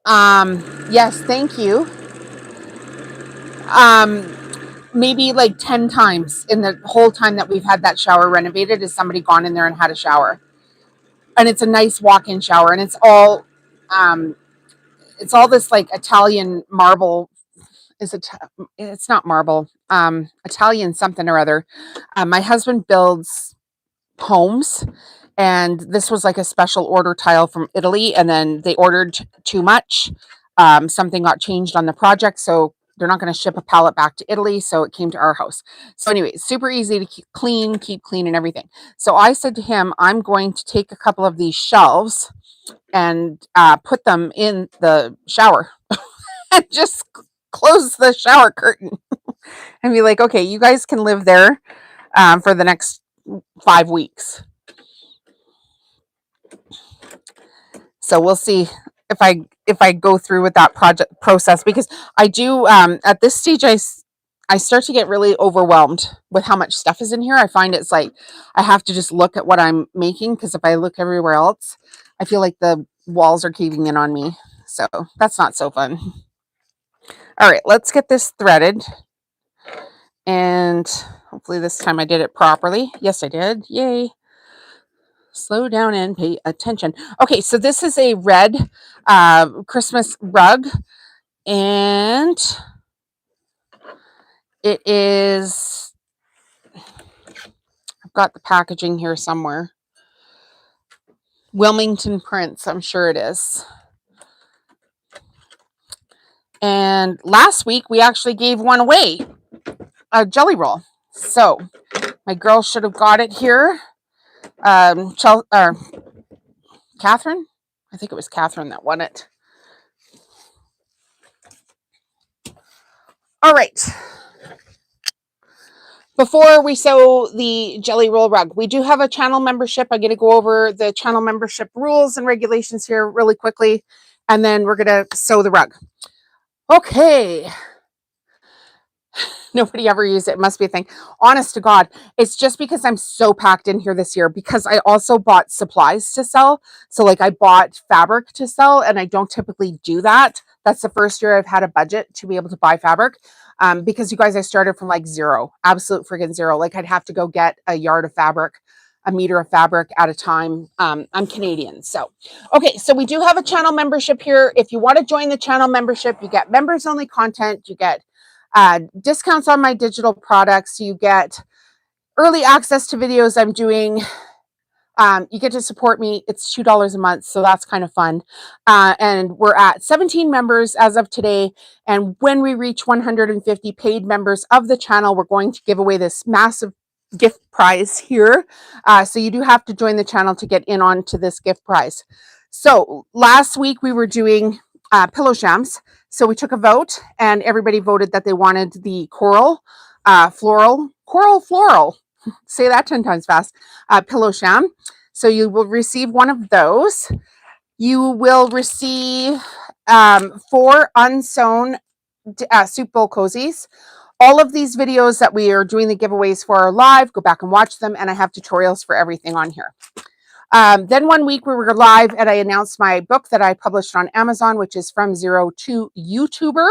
Yes, thank you. Maybe like 10 times in the whole time that we've had that shower renovated has somebody gone in there and had a shower. And it's a nice walk-in shower, and it's all this like Italian marble. It's not marble, Italian something or other. My husband builds homes, And this was like a special order tile from Italy, and then they ordered too much. Something got changed on the project, so they're not going to ship a pallet back to Italy, so it came to our house. So anyway, super easy to keep clean and everything. So I said to him, I'm going to take a couple of these shelves and put them in the shower and just close the shower curtain and be like, okay, you guys can live there for the next 5 weeks. So we'll see if I go through with that project process, because I do at this stage I start to get really overwhelmed with how much stuff is in here. I find it's like I have to just look at what I'm making, because if I look everywhere else, I feel like the walls are caving in on me. So that's not so fun. All right, let's get this threaded. And hopefully this time I did it properly. Yes, I did. Yay. Slow down and pay attention. Okay, so this is a red Christmas rug, and it is, I've got the packaging here somewhere. Wilmington Prints, I'm sure it is. And last week we actually gave one away, a jelly roll. So my girl should have got it here. Catherine, I think it was Catherine that won it. All right. Before we sew the jelly roll rug, we do have a channel membership. I'm going to go over the channel membership rules and regulations here really quickly, and then we're going to sew the rug. Okay. Nobody ever used it. It must be a thing. Honest to God, it's just because I'm so packed in here this year, because I also bought supplies to sell. So like I bought fabric to sell, and I don't typically do that. That's the first year I've had a budget to be able to buy fabric. Because you guys, I started from like zero, absolute friggin' zero. Like I'd have to go get a yard of fabric, a meter of fabric at a time. I'm Canadian. So, okay. So we do have a channel membership here. If you want to join the channel membership, you get members only content. You get discounts on my digital products. You get early access to videos I'm doing. You get to support me. It's $2 a month, so that's kind of fun. And we're at 17 members as of today. And when we reach 150 paid members of the channel, we're going to give away this massive gift prize here. So you do have to join the channel to get in on to this gift prize. So last week we were doing pillow shams. So we took a vote, and everybody voted that they wanted the coral, floral, say that 10 times fast, pillow sham. So you will receive one of those. You will receive 4 unsewn soup bowl cozies. All of these videos that we are doing the giveaways for are live. Go back and watch them, and I have tutorials for everything on here. Then one week we were live, and I announced my book that I published on Amazon, which is From Zero to YouTuber.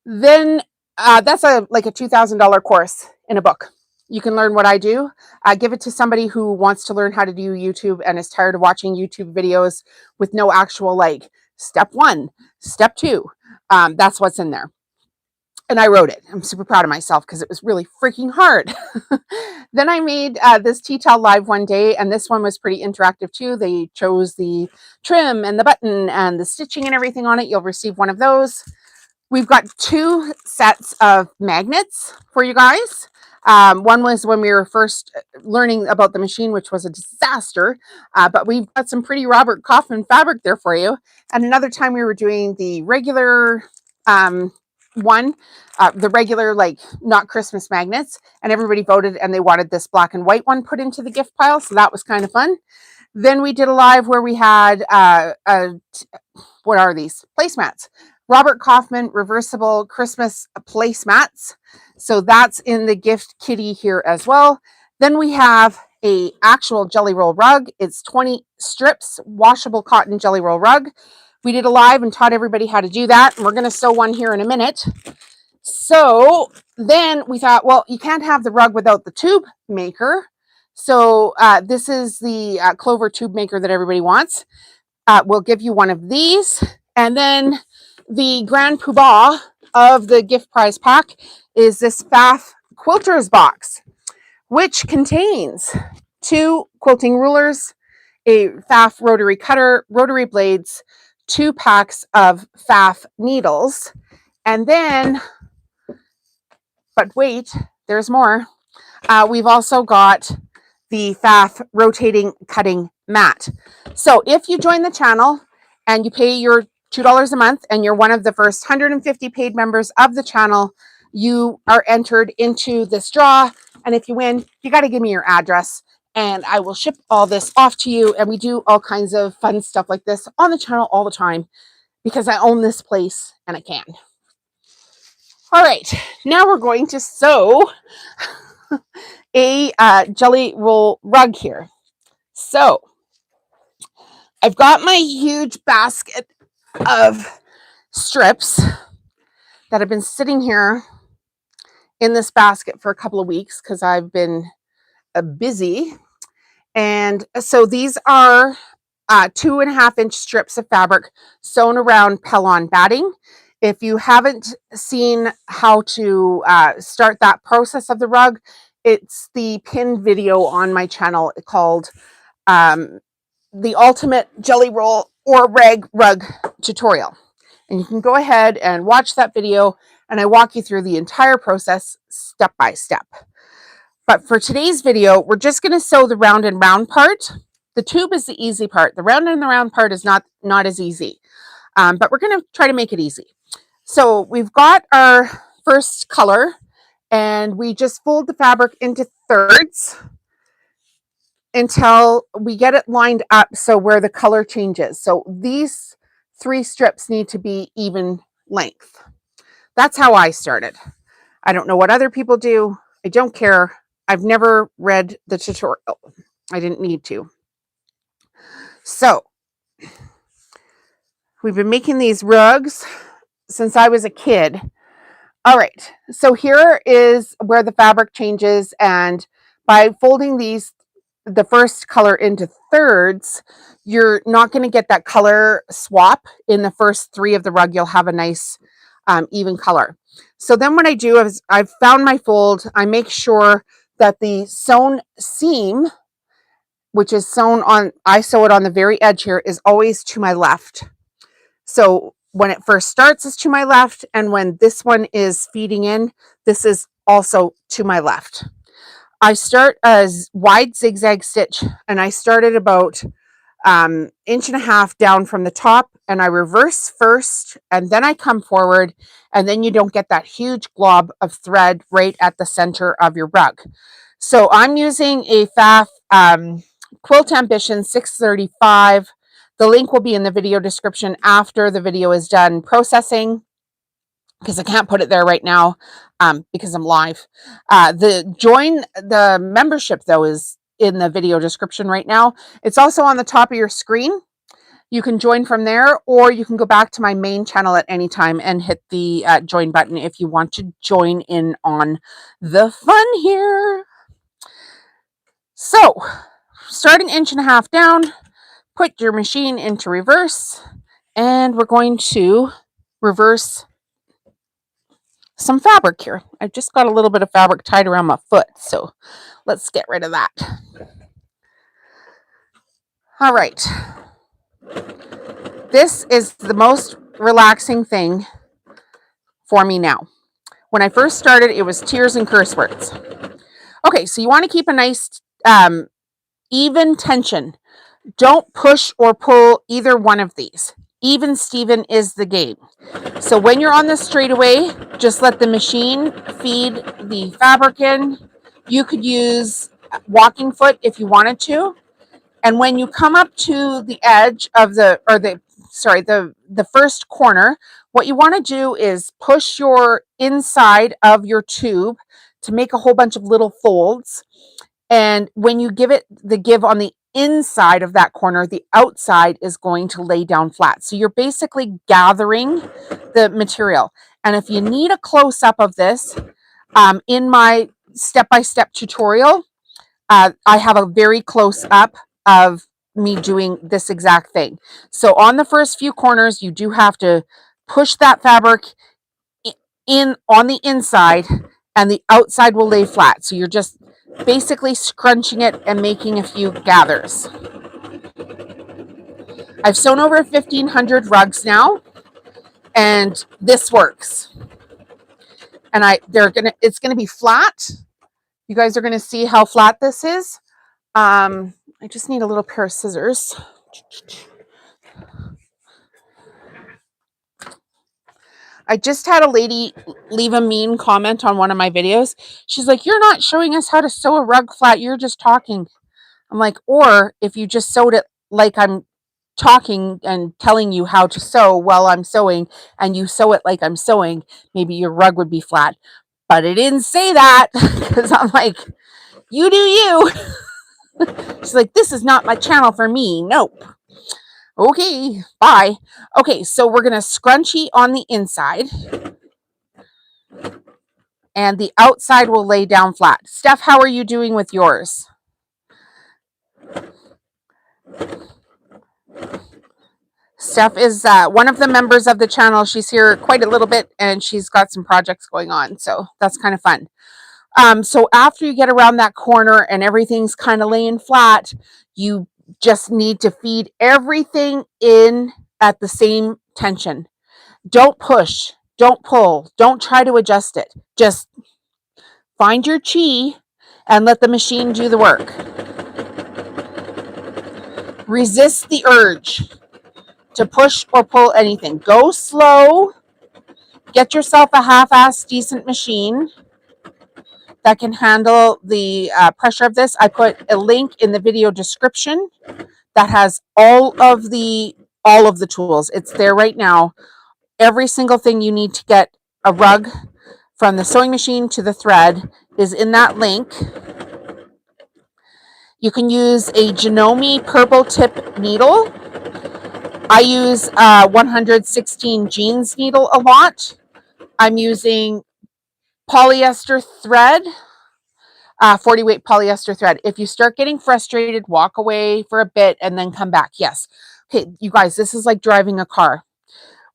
Then that's like a $2,000 course in a book. You can learn what I do. Give it to somebody who wants to learn how to do YouTube and is tired of watching YouTube videos with no actual like step 1, step 2. That's what's in there. And I wrote it. I'm super proud of myself because it was really freaking hard. Then I made this tea towel live one day, and this one was pretty interactive too. They chose the trim and the button and the stitching and everything on it. You'll receive one of those. We've got 2 sets of magnets for you guys. One was when we were first learning about the machine, which was a disaster, but we've got some pretty Robert Kaufman fabric there for you. And another time we were doing the regular one, the regular, like not Christmas magnets, and everybody voted and they wanted this black and white one put into the gift pile. So that was kind of fun. Then we did a live where we had, what are these? Placemats. Robert Kaufman reversible Christmas placemats. So that's in the gift kitty here as well. Then we have a actual jelly roll rug. It's 20 strips, washable cotton jelly roll rug. We did a live and taught everybody how to do that. And we're going to sew one here in a minute. So then we thought, well, you can't have the rug without the tube maker. So this is the Clover tube maker that everybody wants. We'll give you one of these. And then the grand poobah of the gift prize pack is this Pfaff quilters box, which contains 2 quilting rulers, a FAF rotary cutter, rotary blades, 2 packs of FAF needles, and then, but wait, there's more. We've also got the FAF rotating cutting mat. So if you join the channel and you pay your $2 a month and you're one of the first 150 paid members of the channel, you are entered into this draw. And if you win, you got to give me your address and I will ship all this off to you. And we do all kinds of fun stuff like this on the channel all the time because I own this place and I can. All right, now we're going to sew a jelly roll rug here. So I've got my huge basket of strips that have been sitting here in this basket for a couple of weeks because I've been busy. And so these are 2.5-inch strips of fabric sewn around Pellon batting. If you haven't seen how to start that process of the rug, it's the pinned video on my channel called the Ultimate Jelly Roll or Rag Rug Tutorial. And you can go ahead and watch that video and I walk you through the entire process step by step. But for today's video, we're just going to sew the round and round part. The tube is the easy part. The round and the round part is not as easy, but we're going to try to make it easy. So we've got our first color and we just fold the fabric into thirds until we get it lined up so where the color changes. So these 3 strips need to be even length. That's how I started. I don't know what other people do. I don't care. I've never read the tutorial. I didn't need to. So we've been making these rugs since I was a kid. All right, so here is where the fabric changes, and by folding the first color into thirds, you're not going to get that color swap in the first 3 of the rug. You'll have a nice even color. So then what I do is I've found my fold. I make sure that the sewn seam, which is sewn on, I sew it on the very edge here, is always to my left. So when it first starts, it's to my left, and when this one is feeding in, this is also to my left. I start a wide zigzag stitch, and I started about 1.5 inches down from the top, and I reverse first, and then I come forward, and then you don't get that huge glob of thread right at the center of your rug. So I'm using a FAF Quilt Ambition 635. The link will be in the video description after the video is done processing, because I can't put it there right now because I'm live. The membership, though, is in the video description right now. It's also on the top of your screen. You can join from there, or you can go back to my main channel at any time and hit the join button if you want to join in on the fun here. So starting 1.5 inches down, put your machine into reverse, and we're going to reverse some fabric here. I've just got a little bit of fabric tied around my foot, so let's get rid of that. All right. This is the most relaxing thing for me now. When I first started, it was tears and curse words. Okay, so you want to keep a nice even tension. Don't push or pull either one of these. Even Steven is the game. So when you're on the straightaway, just let the machine feed the fabric in. You could use walking foot if you wanted to. And when you come up to the edge of the first corner, what you want to do is push your inside of your tube to make a whole bunch of little folds. And when you give it the give on the inside of that corner, the outside is going to lay down flat. So you're basically gathering the material. And if you need a close-up of this, in my step-by-step tutorial, I have a very close-up of me doing this exact thing. So on the first few corners, you do have to push that fabric in on the inside, and the outside will lay flat. So you're just basically scrunching it and making a few gathers. I've sewn over 1,500 rugs now, and this works. And it's gonna be flat. You guys are gonna see how flat this is. I just need a little pair of scissors. I just had a lady leave a mean comment on one of my videos. She's like, "You're not showing us how to sew a rug flat. You're just talking." I'm like, or if you just sewed it like I'm talking and telling you how to sew while I'm sewing, and you sew it like I'm sewing, maybe your rug would be flat. But I didn't say that because I'm like, you do you. She's like, this is not my channel for me. Nope. Okay, bye. Okay, so we're going to scrunchie on the inside, and the outside will lay down flat. Steph, how are you doing with yours? Steph is one of the members of the channel. She's here quite a little bit, and she's got some projects going on, so that's kind of fun. So after you get around that corner and everything's kind of laying flat, you just need to feed everything in at the same tension. Don't push, don't pull, don't try to adjust it. Just find your chi and let the machine do the work. Resist the urge to push or pull anything. Go slow. Get yourself a half-assed decent machine that can handle the pressure of this. I put a link in the video description that has all of the tools. It's there right now. Every single thing you need to get a rug, from the sewing machine to the thread, is in that link. You can use a Janome purple tip needle. I use 116 jeans needle a lot. I'm using polyester thread, 40 weight polyester thread. If you start getting frustrated, walk away for a bit and then come back. Yes. Okay, you guys, this is like driving a car.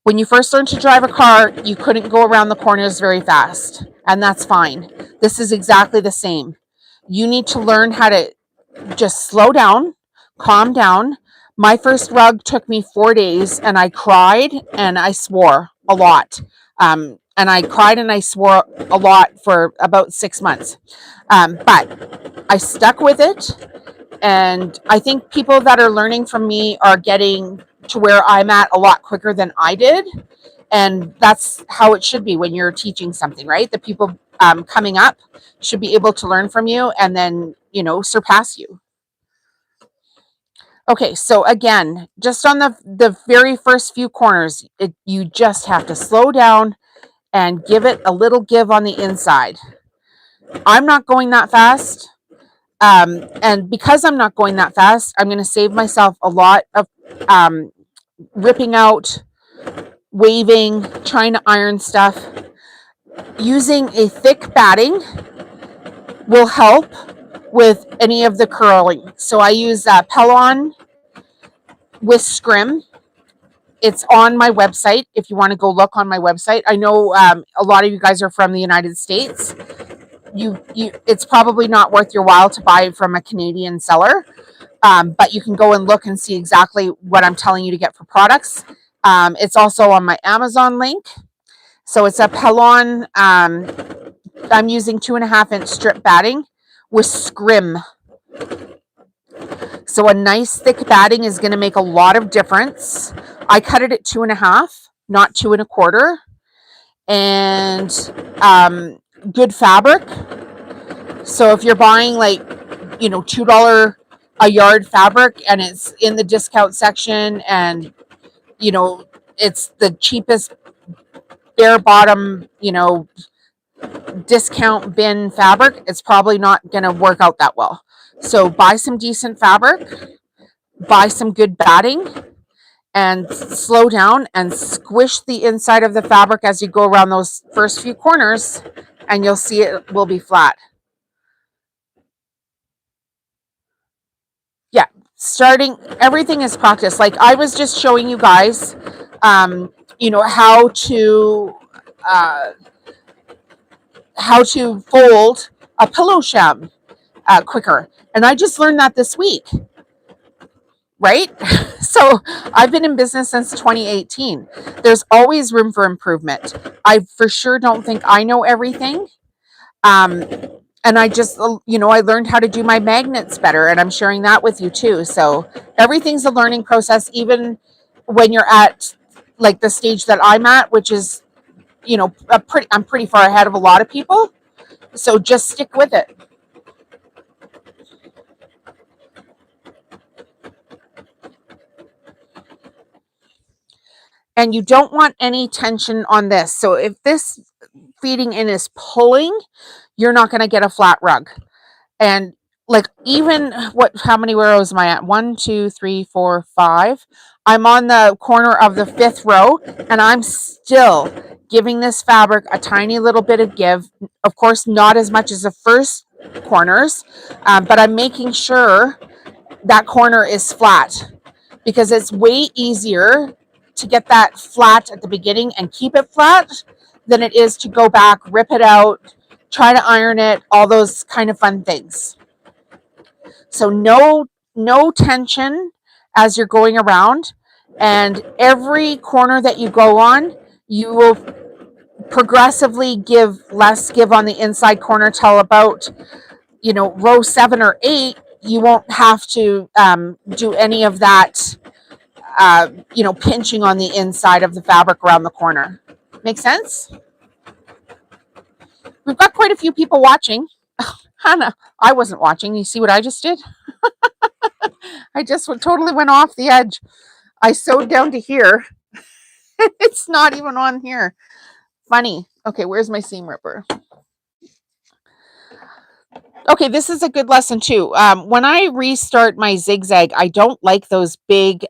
When you first learned to drive a car, you couldn't go around the corners very fast, and that's fine. This is exactly the same. You need to learn how to just slow down, calm down. My first rug took me 4 days, and I cried and I swore a lot. And I cried and I swore a lot for about 6 months. But I stuck with it. And I think people that are learning from me are getting to where I'm at a lot quicker than I did. And that's how it should be when you're teaching something, right? The people coming up should be able to learn from you and then, surpass you. Okay, so again, just on the very first few corners, you just have to slow down and give it a little give on the inside. I'm not going that fast. And because I'm not going that fast, I'm going to save myself a lot of ripping out, waving, trying to iron stuff. Using a thick batting will help with any of the curling. So I use Pellon with Scrim. It's on my website if you want to go look on my website. I know a lot of you guys are from the United States. It's probably not worth your while to buy from a Canadian seller, but you can go and look and see exactly what I'm telling you to get for products. It's also on my Amazon link. So it's a Pellon. I'm using 2.5-inch strip batting with Scrim. So a nice thick batting is going to make a lot of difference. I cut it at 2.5, not 2 1/4. And good fabric. So if you're buying like, $2 a yard fabric and it's in the discount section and, it's the cheapest bare bottom, discount bin fabric, it's probably not going to work out that well. So buy some decent fabric, buy some good batting, and slow down and squish the inside of the fabric as you go around those first few corners, and you'll see it will be flat. Yeah, everything is practice. Like I was just showing you guys, how to fold a pillow sham. quicker. And I just learned that this week, right? So I've been in business since 2018. There's always room for improvement. I for sure don't think I know everything. Um, and I just, I learned how to do my magnets better, and I'm sharing that with you too. So everything's a learning process, even when you're at like the stage that I'm at, which is, I'm pretty far ahead of a lot of people. So just stick with it. And you don't want any tension on this. So if this feeding in is pulling, you're not going to get a flat rug. And like, even how many rows am I at? 1, 2, 3, 4, 5. I'm on the corner of the 5th row, and I'm still giving this fabric a tiny little bit of give. Of course, not as much as the first corners, but I'm making sure that corner is flat, because it's way easier to get that flat at the beginning and keep it flat than it is to go back, rip it out, try to iron it, all those kind of fun things. So no tension as you're going around, and every corner that you go on, you will progressively give less give on the inside corner till about, row 7 or 8. You won't have to do any of that, pinching on the inside of the fabric around the corner. Make sense? We've got quite a few people watching. Hannah, I wasn't watching. You see what I just did? I just totally went off the edge. I sewed down to here. It's not even on here. Funny. Okay, where's my seam ripper? Okay, this is a good lesson too. When I restart my zigzag, I don't like those big,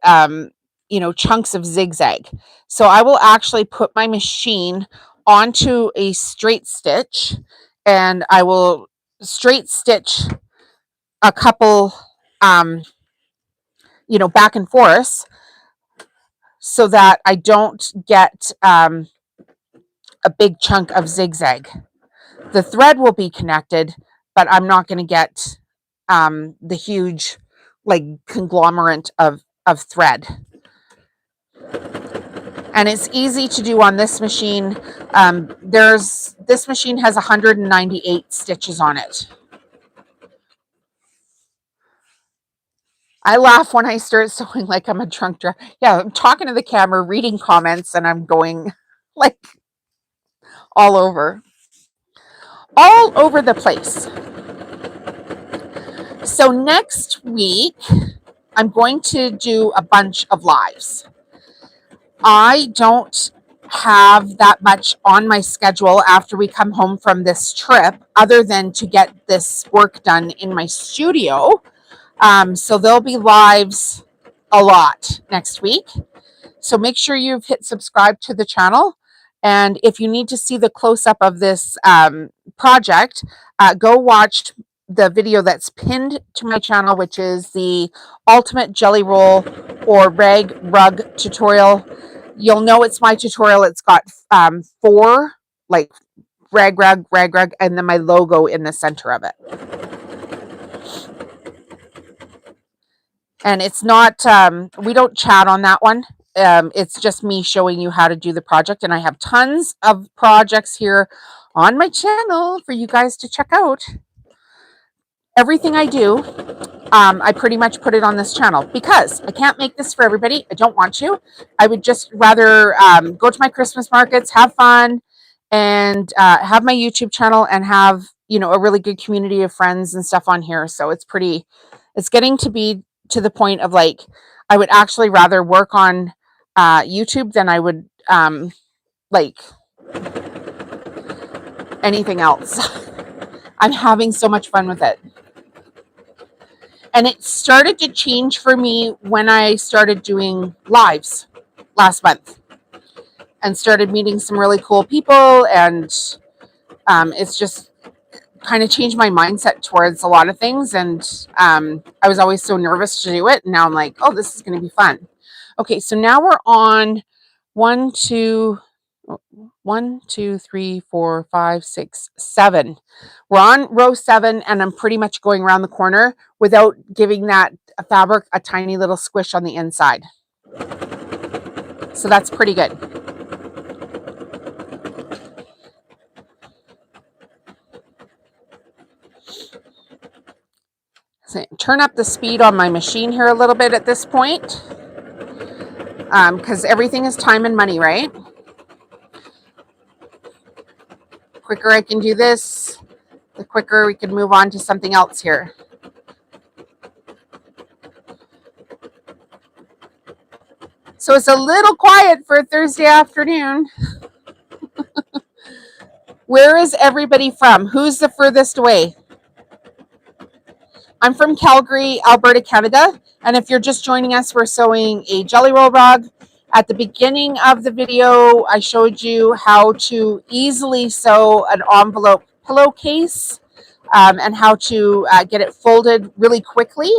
chunks of zigzag. So I will actually put my machine onto a straight stitch, and I will straight stitch a couple, back and forth, so that I don't get a big chunk of zigzag. The thread will be connected, but I'm not going to get the huge, like, conglomerate of thread. And it's easy to do on this machine. This machine has 198 stitches on it. I laugh when I start sewing like I'm a drunk driver. Yeah, I'm talking to the camera, reading comments, and I'm going like all over the place. So next week, I'm going to do a bunch of lives. I don't have that much on my schedule after we come home from this trip, other than to get this work done in my studio. So there'll be lives a lot next week. So make sure you've hit subscribe to the channel. And if you need to see the close-up of this project, go watch the video that's pinned to my channel, which is the ultimate jelly roll or rag rug tutorial. You'll know it's my tutorial. It's got 4 like rag rug, and then my logo in the center of it. And it's not, we don't chat on that one. It's just me showing you how to do the project. And I have tons of projects here on my channel for you guys to check out. Everything I do, I pretty much put it on this channel, because I can't make this for everybody. I don't want to. I would just rather go to my Christmas markets, have fun, and have my YouTube channel, and have, a really good community of friends and stuff on here. So it's getting to be to the point of, like, I would actually rather work on YouTube than I would like anything else. I'm having so much fun with it. And it started to change for me when I started doing lives last month and started meeting some really cool people. And it's just kind of changed my mindset towards a lot of things. And I was always so nervous to do it. And now I'm like, oh, this is going to be fun. Okay, so now we're on 1, 2, 3, 4, 5, 6, 7. We're on row 7, and I'm pretty much going around the corner without giving that fabric a tiny little squish on the inside. So that's pretty good. So turn up the speed on my machine here a little bit at this point, because everything is time and money, right? The quicker I can do this, the quicker we can move on to something else here. So it's a little quiet for a Thursday afternoon. Where is everybody from? Who's the furthest away? I'm from Calgary, Alberta, Canada. And if you're just joining us, we're sewing a jelly roll rug. At the beginning of the video, I showed you how to easily sew an envelope pillowcase and how to get it folded really quickly.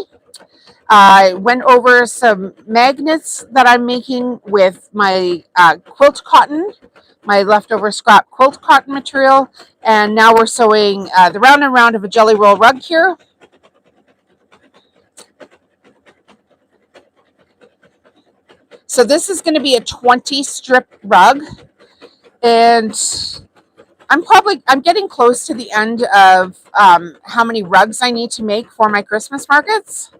I went over some magnets that I'm making with my quilt cotton, my leftover scrap quilt cotton material, and now we're sewing the round and round of a jelly roll rug here. So this is going to be a 20 strip rug, and I'm getting close to the end of how many rugs I need to make for my Christmas markets,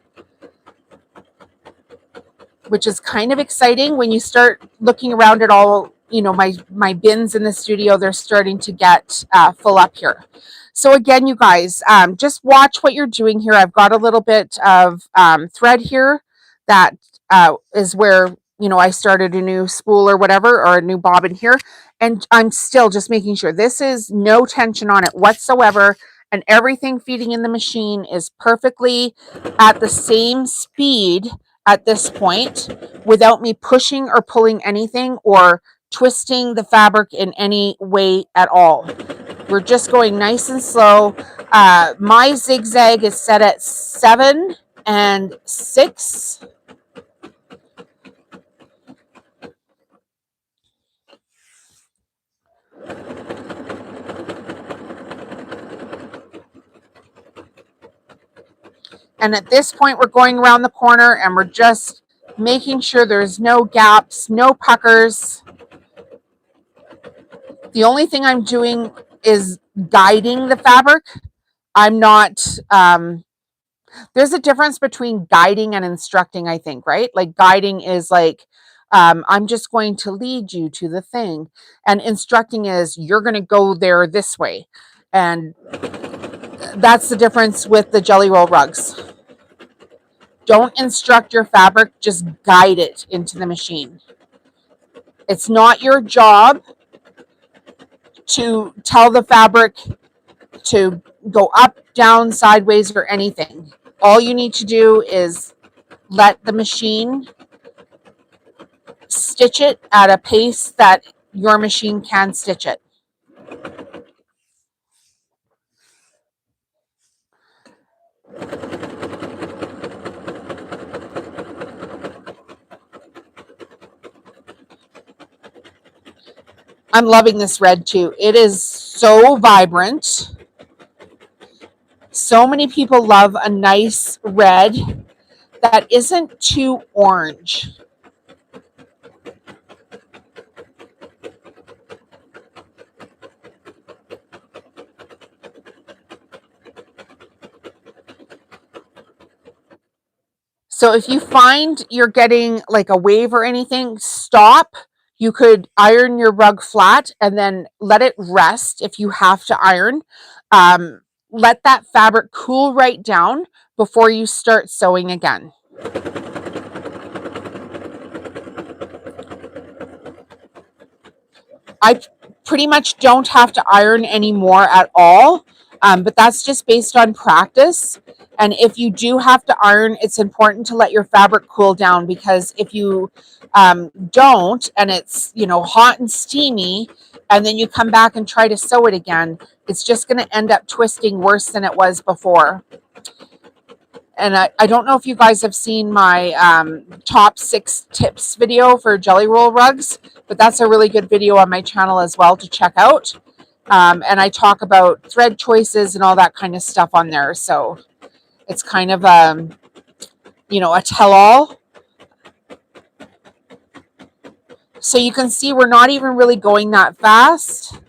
which is kind of exciting. When you start looking around at all, you know, my bins in the studio, they're starting to get full up here. So again, you guys, just watch what you're doing here. I've got a little bit of thread here that is where, you know, I started a new spool or whatever, or a new bobbin here. And I'm still just making sure this is no tension on it whatsoever. And everything feeding in the machine is perfectly at the same speed at this point without me pushing or pulling anything or twisting the fabric in any way at all. We're just going nice and slow. My zigzag is set at 7 and 6. And at this point, we're going around the corner and we're just making sure there's no gaps, no puckers. The only thing I'm doing is guiding the fabric. I'm not, there's a difference between guiding and instructing, I think, right? Like guiding is like, I'm just going to lead you to the thing. And instructing is you're going to go there this way. And that's the difference with the jelly roll rugs. Don't instruct your fabric, just guide it into the machine. It's not your job to tell the fabric to go up, down, sideways, or anything. All you need to do is let the machine stitch it at a pace that your machine can stitch it. I'm loving this red too. It is so vibrant. So many people love a nice red that isn't too orange. So if you find you're getting like a wave or anything, stop. You could iron your rug flat and then let it rest if you have to iron. Let that fabric cool right down before you start sewing again. I pretty much don't have to iron anymore at all, but that's just based on practice. And if you do have to iron, it's important to let your fabric cool down, because if you don't, and it's, you know, hot and steamy, and then you come back and try to sew it again, it's just going to end up twisting worse than it was before. And I don't know if you guys have seen my top 6 tips video for jelly roll rugs, but that's a really good video on my channel as well to check out. And I talk about thread choices and all that kind of stuff on there. So it's kind of, a tell-all. So you can see we're not even really going that fast.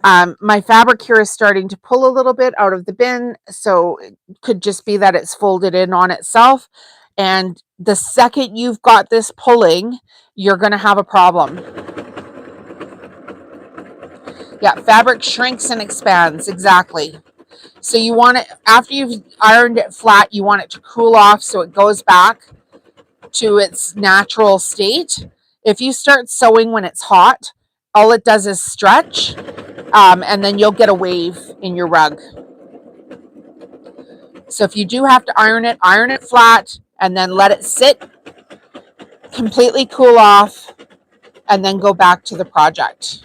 My fabric here is starting to pull a little bit out of the bin, so it could just be that it's folded in on itself. And the second you've got this pulling, you're going to have a problem. Yeah, fabric shrinks and expands, exactly. So you want it, after you've ironed it flat, you want it to cool off so it goes back to its natural state. If you start sewing when it's hot, all it does is stretch, and then you'll get a wave in your rug. So if you do have to iron it flat, and then let it sit, completely cool off, and then go back to the project.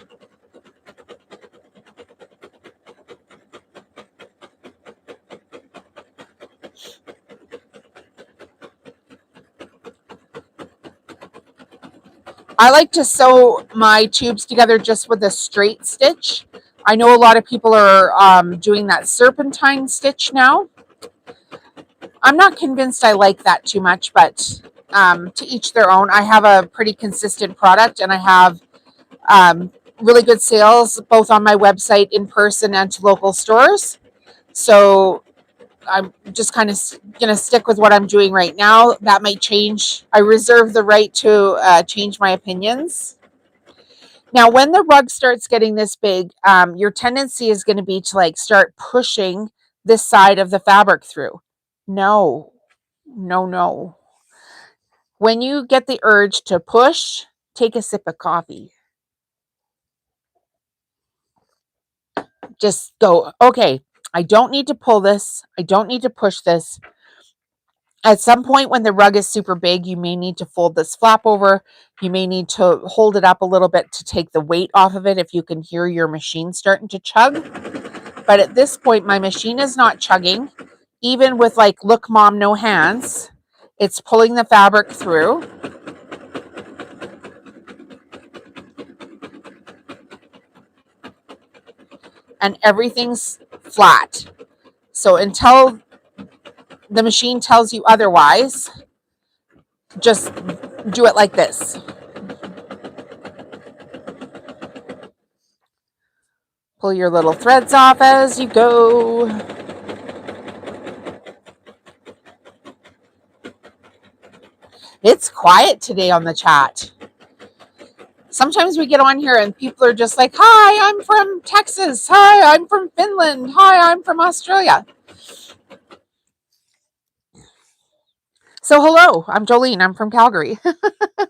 I like to sew my tubes together just with a straight stitch. I know a lot of people are doing that serpentine stitch now. I'm not convinced I like that too much, but to each their own. I have a pretty consistent product, and I have really good sales both on my website, in person, and to local stores. So I'm just kind of going to stick with what I'm doing right now. That might change. I reserve the right to change my opinions. Now, when the rug starts getting this big, your tendency is going to be to start pushing this side of the fabric through. No, no, no. When you get the urge to push, take a sip of coffee. Just go, okay, I don't need to pull this. I don't need to push this. At some point when the rug is super big, you may need to fold this flap over. You may need to hold it up a little bit to take the weight off of it if you can hear your machine starting to chug. But at this point, my machine is not chugging. Even with look mom, no hands, it's pulling the fabric through. And everything's flat. So until the machine tells you otherwise, just do it like this. Pull your little threads off as you go. It's quiet today on the chat. Sometimes we get on here and people are just like, hi, I'm from Texas. Hi, I'm from Finland. Hi, I'm from Australia. So hello, I'm Jolene. I'm from Calgary,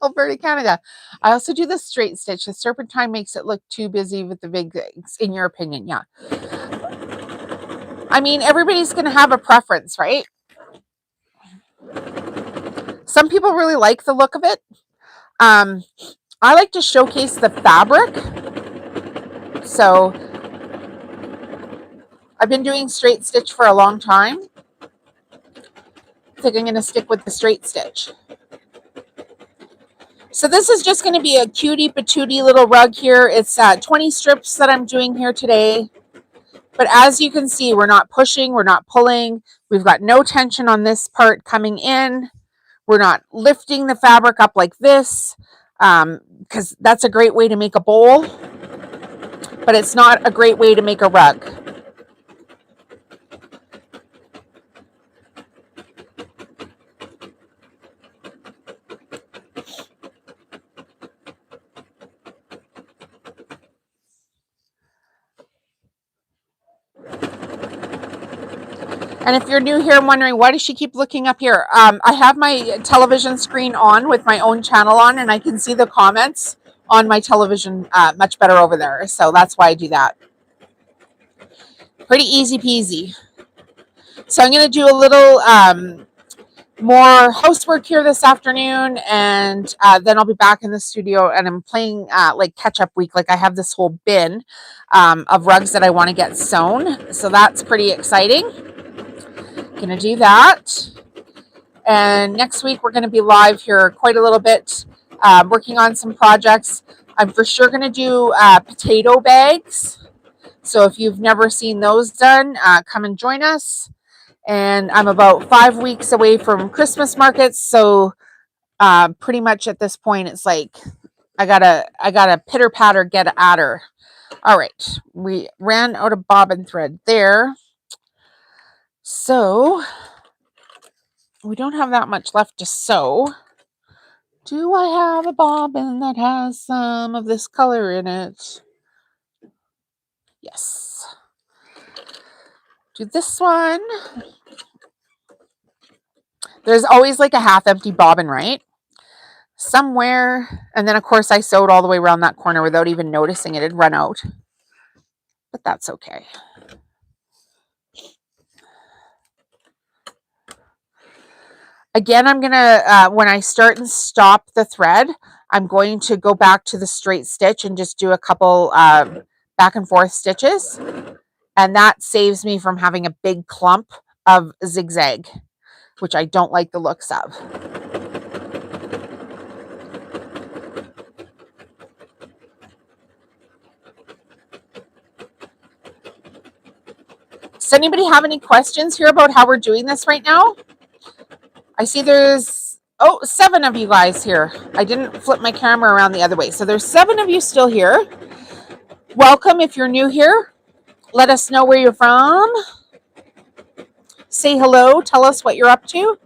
Alberta, Canada. I also do the straight stitch. The serpentine makes it look too busy with the big things, in your opinion. Yeah. I mean, everybody's going to have a preference, right? Some people really like the look of it. I like to showcase the fabric. So I've been doing straight stitch for a long time. I think I'm going to stick with the straight stitch. So this is just going to be a cutie patootie little rug here. It's 20 strips that I'm doing here today. But as you can see, we're not pushing, we're not pulling. We've got no tension on this part coming in. We're not lifting the fabric up like this, because that's a great way to make a bowl, but it's not a great way to make a rug. And if you're new here and wondering, why does she keep looking up here? I have my television screen on with my own channel on, and I can see the comments on my television much better over there. So that's why I do that. Pretty easy peasy. So I'm going to do a little more housework here this afternoon, and then I'll be back in the studio, and I'm playing catch up week. I have this whole bin of rugs that I want to get sewn. So that's pretty exciting. going to do that. And next week, we're going to be live here quite a little bit, working on some projects. I'm for sure going to do potato bags. So if you've never seen those done, come and join us. And I'm about 5 weeks away from Christmas markets. So pretty much at this point, it's like I gotta pitter patter get at her. All right, we ran out of bobbin thread there, so we don't have that much left to sew. Do I have a bobbin that has some of this color in it? Yes. Do this one. There's always like a half empty bobbin, right? Somewhere. And then of course I sewed all the way around that corner without even noticing it had run out. But that's okay. Again, I'm going to, when I start and stop the thread, I'm going to go back to the straight stitch and just do a couple back and forth stitches. And that saves me from having a big clump of zigzag, which I don't like the looks of. Does anybody have any questions here about how we're doing this right now? I see there's 7 of you guys here. I didn't flip my camera around the other way. So there's 7 of you still here. Welcome if you're new here. Let us know where you're from. Say hello. Tell us what you're up to.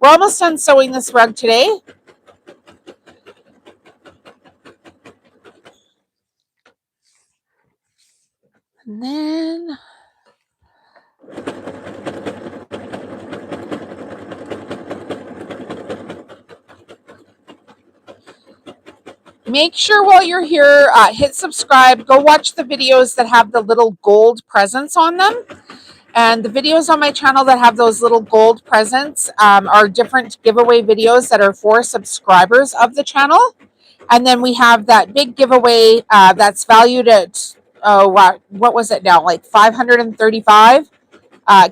We're almost done sewing this rug today. And then make sure while you're here, hit subscribe. Go watch the videos that have the little gold presents on them. And the videos on my channel that have those little gold presents are different giveaway videos that are for subscribers of the channel. And then we have that big giveaway that's valued at, what was it now? Like 535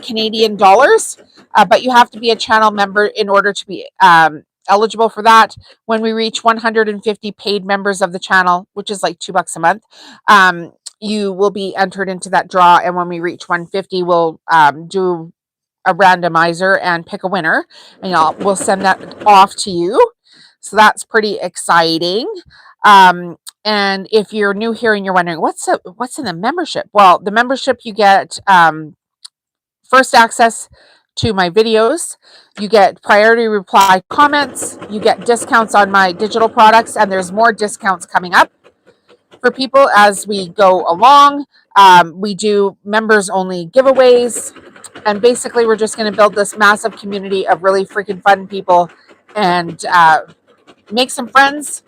Canadian dollars. But you have to be a channel member in order to be eligible for that. When we reach 150 paid members of the channel, which is like $2 a month, you will be entered into that draw. And when we reach 150, we'll do a randomizer and pick a winner, and we'll send that off to you. So that's pretty exciting. And if you're new here and you're wondering what's in the membership, well, the membership, you get first access to my videos, you get priority reply comments, you get discounts on my digital products, and there's more discounts coming up for people as we go along. We do members only giveaways, and basically we're just going to build this massive community of really freaking fun people and make some friends,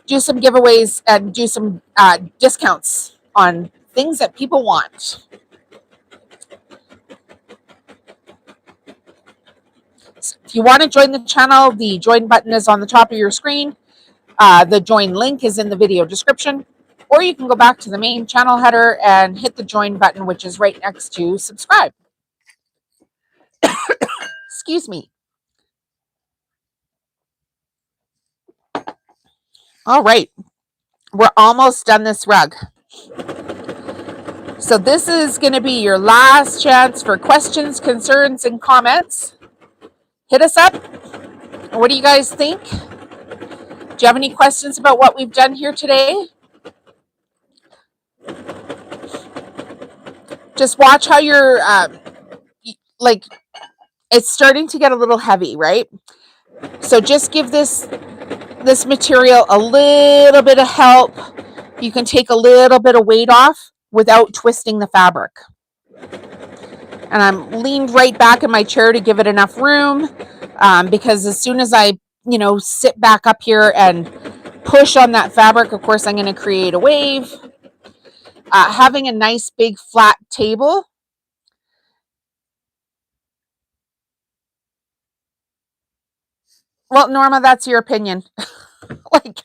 do some giveaways, and do some discounts on things that people want. So if you want to join the channel, the join button is on the top of your screen. The join link is in the video description, or you can go back to the main channel header and hit the join button, which is right next to subscribe. Excuse me. All right, we're almost done this rug. So this is going to be your last chance for questions, concerns, and comments. Hit us up. What do you guys think? Do you have any questions about what we've done here today? Just watch how you're, like, it's starting to get a little heavy, right? So just give this material a little bit of help. You can take a little bit of weight off without twisting the fabric. And I'm leaned right back in my chair to give it enough room, because as soon as I, sit back up here and push on that fabric, of course, I'm going to create a wave. Having a nice big flat table. Well, Norma, that's your opinion. Like,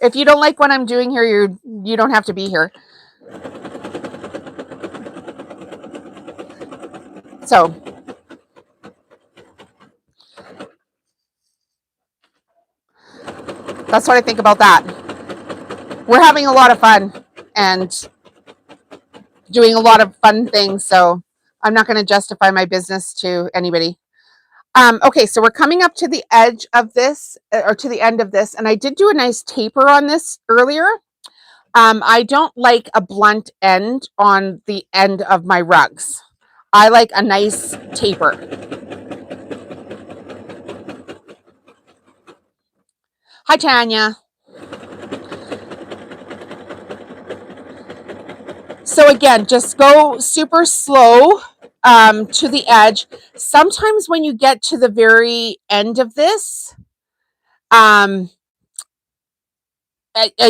if you don't like what I'm doing here, you don't have to be here. So that's what I think about that. We're having a lot of fun and doing a lot of fun things. So I'm not going to justify my business to anybody. Okay, so we're coming up to the edge of this, or to the end of this, and I did do a nice taper on this earlier. I don't like a blunt end on the end of my rugs. I like a nice taper. Hi, Tanya. So again, just go super slow to the edge. Sometimes when you get to the very end of this, and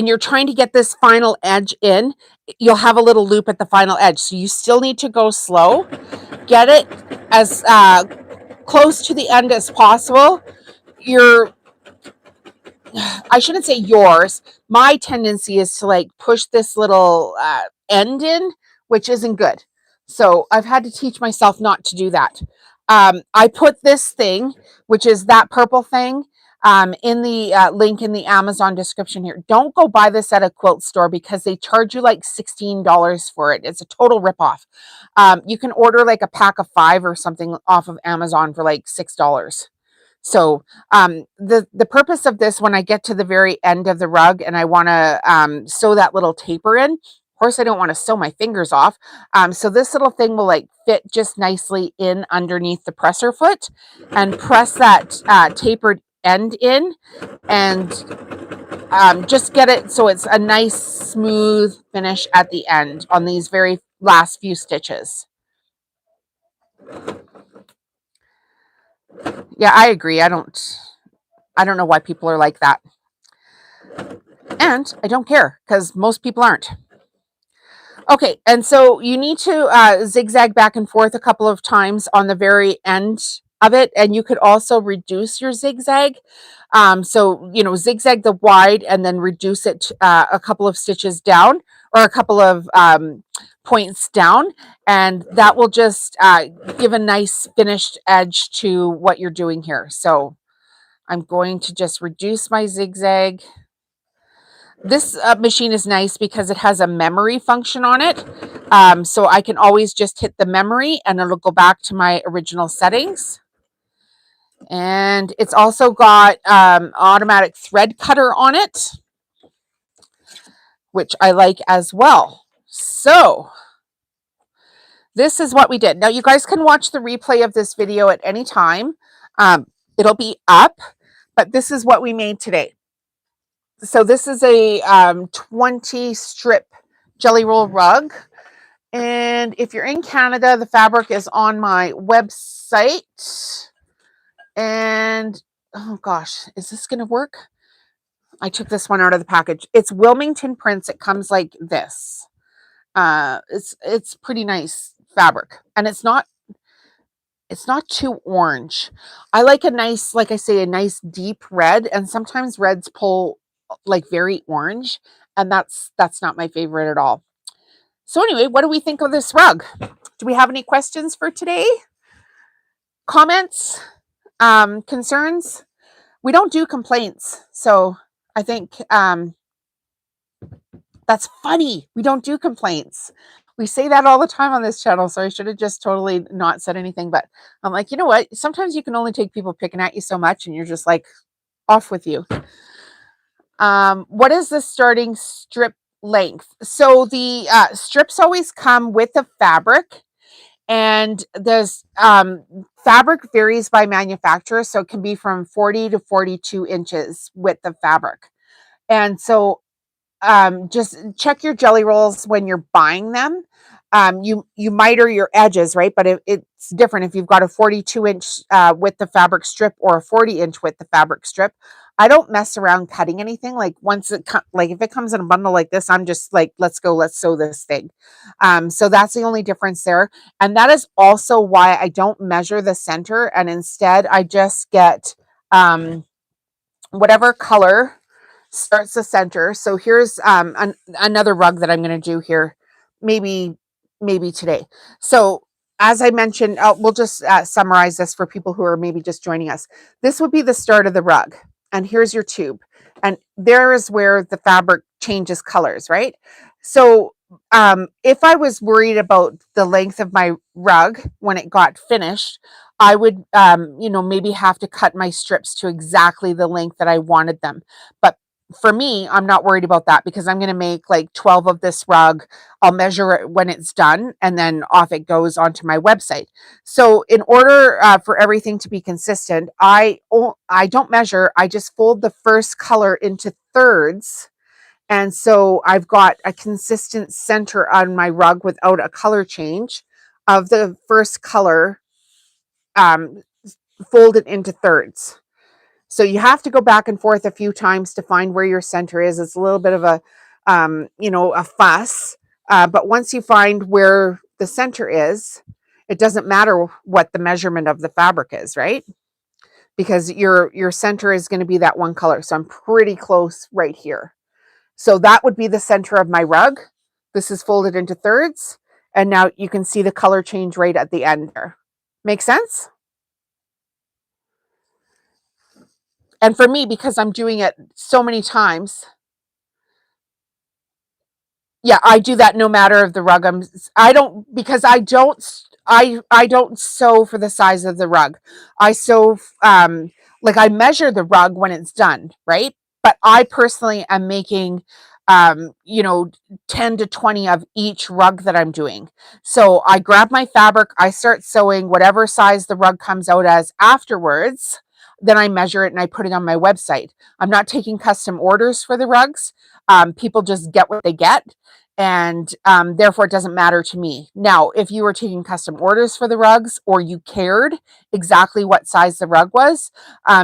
you're trying to get this final edge in, you'll have a little loop at the final edge. So you still need to go slow. Get it as close to the end as possible. I shouldn't say yours. My tendency is to like push this little end in, which isn't good. So I've had to teach myself not to do that. I put this thing, which is that purple thing, in the link in the Amazon description here. Don't go buy this at a quilt store because they charge you like $16 for it. It's a total ripoff. You can order like a pack of 5 or something off of Amazon for like $6. So the purpose of this, when I get to the very end of the rug and I want to sew that little taper in, of course I don't want to sew my fingers off. So this little thing will like fit just nicely in underneath the presser foot, and press that tapered end in, and just get it so it's a nice smooth finish at the end on these very last few stitches. Yeah, I agree. I don't know why people are like that. And I don't care because most people aren't. Okay, and so you need to zigzag back and forth a couple of times on the very end of it, and you could also reduce your zigzag. So, zigzag the wide and then reduce it a couple of stitches down, or a couple of points down, and that will just give a nice finished edge to what you're doing here. So I'm going to just reduce my zigzag. This machine is nice because it has a memory function on it. So I can always just hit the memory and it'll go back to my original settings. And it's also got automatic thread cutter on it, which I like as well. So this is what we did. Now you guys can watch the replay of this video at any time. It'll be up, but this is what we made today. So this is a 20 strip jelly roll rug. And if you're in Canada, the fabric is on my website. And oh gosh, is this going to work? I took this one out of the package. It's Wilmington Prints. It comes like this. It's pretty nice fabric, and it's not too orange. I like a nice, like I say, a nice deep red, and sometimes reds pull like very orange, and that's not my favorite at all. So anyway, what do we think of this rug? Do we have any questions for today? Comments? Concerns? We don't do complaints, so I think that's funny. We don't do complaints. We say that all the time on this channel, so I should have just totally not said anything. But I'm like, you know what? Sometimes you can only take people picking at you so much, and you're just like, off with you. What is the starting strip length? So the strips always come with the fabric, and there's fabric varies by manufacturer, so it can be from 40 to 42 inches width of fabric. And so just check your jelly rolls when you're buying them. You miter your edges, right? But it's different if you've got a 42-inch width of fabric strip or a 40-inch width of fabric strip. I don't mess around cutting anything. Like once like if it comes in a bundle like this, I'm just like, let's go, let's sew this thing. So that's the only difference there. And that is also why I don't measure the center, and instead I just get whatever color starts the center. So here's another rug that I'm going to do here, maybe today. So as I mentioned, we'll just summarize this for people who are maybe just joining us. This would be the start of the rug. And here's your tube. And there is where the fabric changes colors, right? So if I was worried about the length of my rug when it got finished, I would, maybe have to cut my strips to exactly the length that I wanted them. But for me, I'm not worried about that because I'm going to make like 12 of this rug. I'll measure it when it's done and then off it goes onto my website. So in order for everything to be consistent, I don't measure. I just fold the first color into thirds. And so I've got a consistent center on my rug without a color change of the first color um, folded into thirds. So you have to go back and forth a few times to find where your center is. It's a little bit of a fuss. But once you find where the center is, it doesn't matter what the measurement of the fabric is, right? Because your center is going to be that one color. So I'm pretty close right here. So that would be the center of my rug. This is folded into thirds. And now you can see the color change right at the end there. Make sense? And for me, because I'm doing it so many times, yeah, I do that no matter of the rug. I don't because I don't sew for the size of the rug. I sew like I measure the rug when it's done, right? But I personally am making 10 to 20 of each rug that I'm doing. So I grab my fabric, I start sewing whatever size the rug comes out as afterwards. Then I measure it and I put it on my website. I'm not taking custom orders for the rugs. People just get what they get, and therefore it doesn't matter to me. Now, if you were taking custom orders for the rugs or you cared exactly what size the rug was,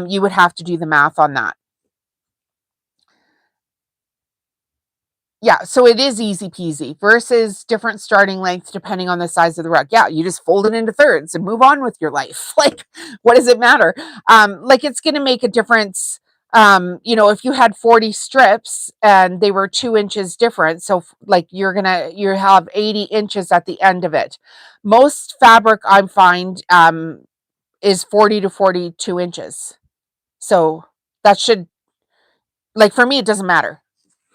you would have to do the math on that. Yeah, so it is easy peasy versus different starting lengths depending on the size of the rug. Yeah, you just fold it into thirds and move on with your life. Like, what does it matter? Like, it's going to make a difference. If you had 40 strips and they were 2 inches different, so like you have 80 inches at the end of it. Most fabric I find is 40 to 42 inches. So that should, like, for me, it doesn't matter,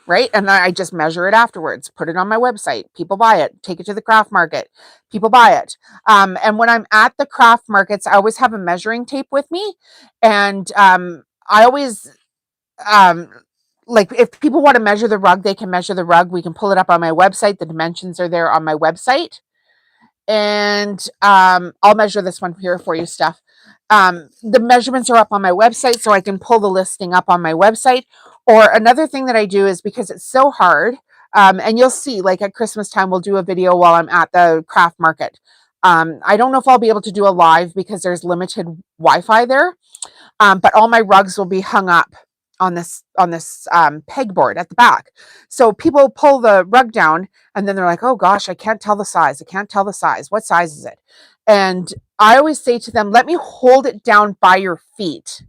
right? And I just measure it afterwards, put it on my website. People buy it, take it to the craft market. People buy it. And when I'm at the craft markets, I always have a measuring tape with me. And I always, um, like, if people want to measure the rug, they can measure the rug. We can pull it up on my website. The dimensions are there on my website. And I'll measure this one here for you, Steph. The measurements are up on my website, so I can pull the listing up on my website. Or another thing that I do is because it's so hard, and you'll see, like at Christmas time, we'll do a video while I'm at the craft market. I don't know if I'll be able to do a live because there's limited Wi-Fi there, but all my rugs will be hung up on this pegboard at the back. So people pull the rug down and then they're like, oh gosh, I can't tell the size. I can't tell the size. What size is it? And I always say to them, let me hold it down by your feet.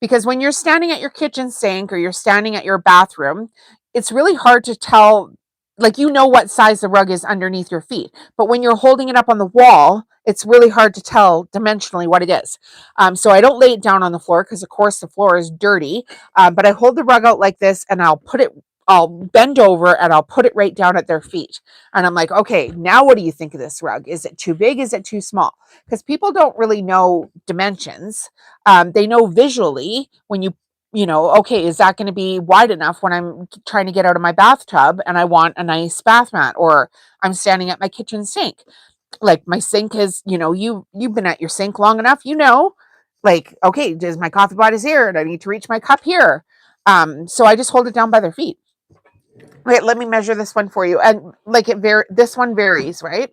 Because when you're standing at your kitchen sink or you're standing at your bathroom, it's really hard to tell, like, what size the rug is underneath your feet. But when you're holding it up on the wall, it's really hard to tell dimensionally what it is. So I don't lay it down on the floor because, of course, the floor is dirty. But I hold the rug out like this and I'll bend over and I'll put it right down at their feet. And I'm like, okay, now what do you think of this rug? Is it too big? Is it too small? Because people don't really know dimensions. They know visually when okay, is that going to be wide enough when I'm trying to get out of my bathtub and I want a nice bath mat, or I'm standing at my kitchen sink. Like my sink is, you've been at your sink long enough, like, okay, does my coffee pot is here and I need to reach my cup here. So I just hold it down by their feet. Okay, let me measure this one for you. And like this one varies, right?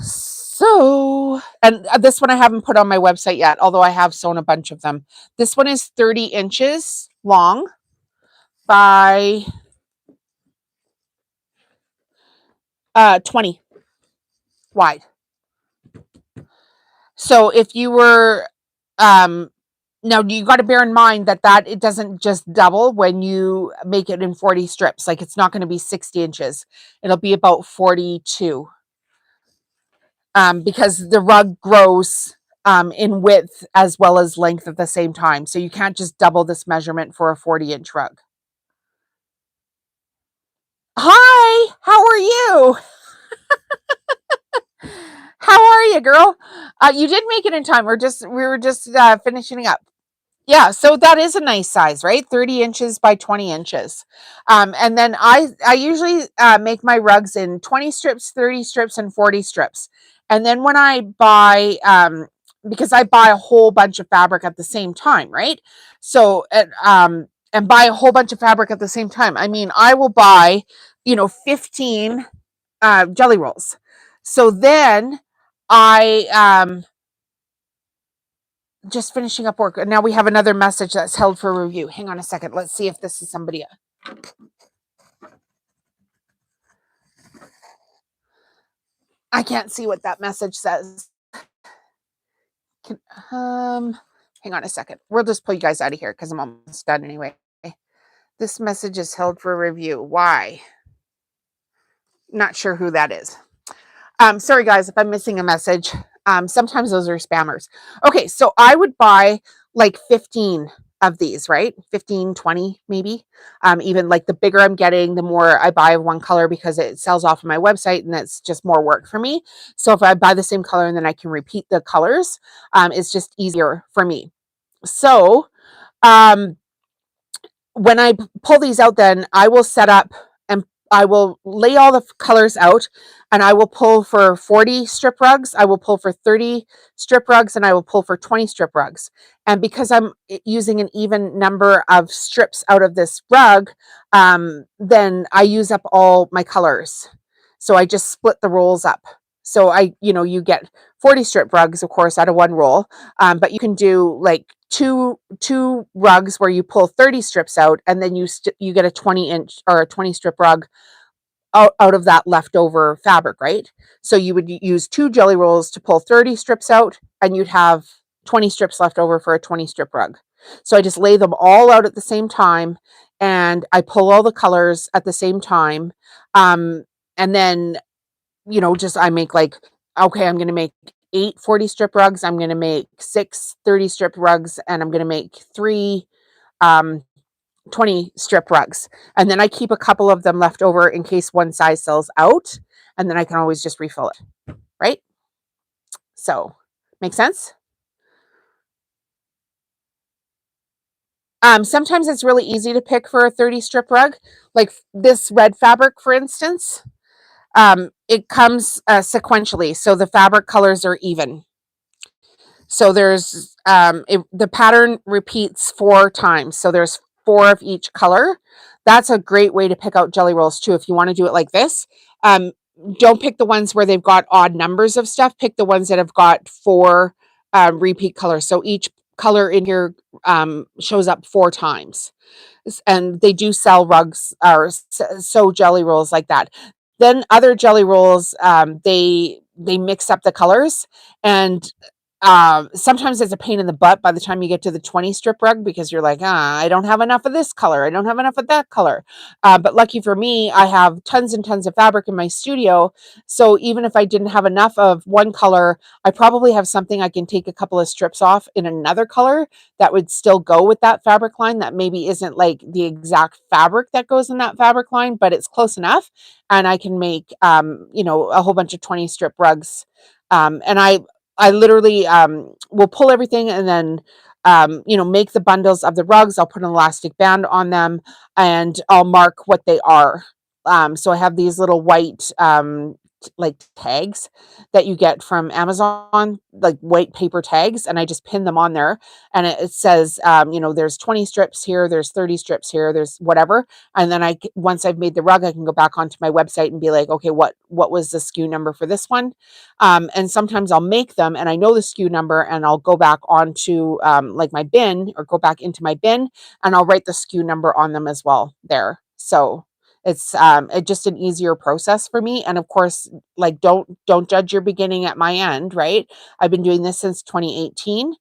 So, and this one I haven't put on my website yet, although I have sewn a bunch of them. This one is 30 inches long by 20 wide. So if you were Now, you got to bear in mind that it doesn't just double when you make it in 40 strips. Like, it's not going to be 60 inches. It'll be about 42, because the rug grows in width as well as length at the same time. So you can't just double this measurement for a 40-inch rug. Hi, how are you? How are you, girl? You did make it in time. We were just finishing up. Yeah, so that is a nice size, right? 30 inches by 20 inches. And then I usually make my rugs in 20 strips, 30 strips, and 40 strips. And then when I buy, because I buy a whole bunch of fabric at the same time, right? So, and buy a whole bunch of fabric at the same time. I mean, I will buy, 15 jelly rolls. So then I, just finishing up work. Now we have another message that's held for review. Hang on a second. Let's see if this is somebody. I can't see what that message says. Hang on a second. We'll just pull you guys out of here because I'm almost done anyway. This message is held for review. Why? Not sure who that is. Sorry guys if I'm missing a message. Sometimes those are spammers. Okay, so I would buy like 15 of these, right? 15, 20 maybe. Even like the bigger I'm getting, the more I buy of one color because it sells off of my website and that's just more work for me. So if I buy the same color and then I can repeat the colors, it's just easier for me. So um, when I pull these out, then I will set up and I will lay all the colors out and I will pull for 40 strip rugs. I will pull for 30 strip rugs and I will pull for 20 strip rugs. And because I'm using an even number of strips out of this rug, then I use up all my colors. So I just split the rolls up. So you get 40 strip rugs, of course, out of one roll. But you can do like two rugs where you pull 30 strips out and then you get a 20-inch or a 20 strip rug out of that leftover fabric, right? So you would use 2 jelly rolls to pull 30 strips out and you'd have 20 strips left over for a 20 strip rug. So I just lay them all out at the same time and I pull all the colors at the same time. And then just I make like, okay, I'm going to make 8 40 strip rugs. I'm going to make 6 30 strip rugs and I'm going to make 3 um, 20 strip rugs. And then I keep a couple of them left over in case one size sells out. And then I can always just refill it. Right. So make sense? Sometimes it's really easy to pick for a 30 strip rug, like this red fabric, for instance. It comes sequentially, so the fabric colors are even. So the pattern repeats 4 times. So there's 4 of each color. That's a great way to pick out jelly rolls too. If you want to do it like this, don't pick the ones where they've got odd numbers of stuff. Pick the ones that have got 4 repeat colors. So each color in here shows up 4 times. And they do sell rugs or sew jelly rolls like that. Then other jelly rolls, they mix up the colors and sometimes it's a pain in the butt by the time you get to the 20 strip rug because you're like, I don't have enough of this color. I don't have enough of that color. But lucky for me, I have tons and tons of fabric in my studio. So even if I didn't have enough of one color, I probably have something I can take a couple of strips off in another color that would still go with that fabric line that maybe isn't like the exact fabric that goes in that fabric line, but it's close enough. And I can make, a whole bunch of 20 strip rugs. And I literally will pull everything and then make the bundles of the rugs. I'll put an elastic band on them and I'll mark what they are. So I have these little white like tags that you get from Amazon, like white paper tags, and I just pin them on there. And it says, there's 20 strips here, there's 30 strips here, there's whatever. And then once I've made the rug, I can go back onto my website and be like, okay, what was the SKU number for this one? And sometimes I'll make them and I know the SKU number and I'll go back onto like my bin or go back into my bin and I'll write the SKU number on them as well there. So It's just an easier process for me. And of course, like don't judge your beginning at my end, right? I've been doing this since 2018.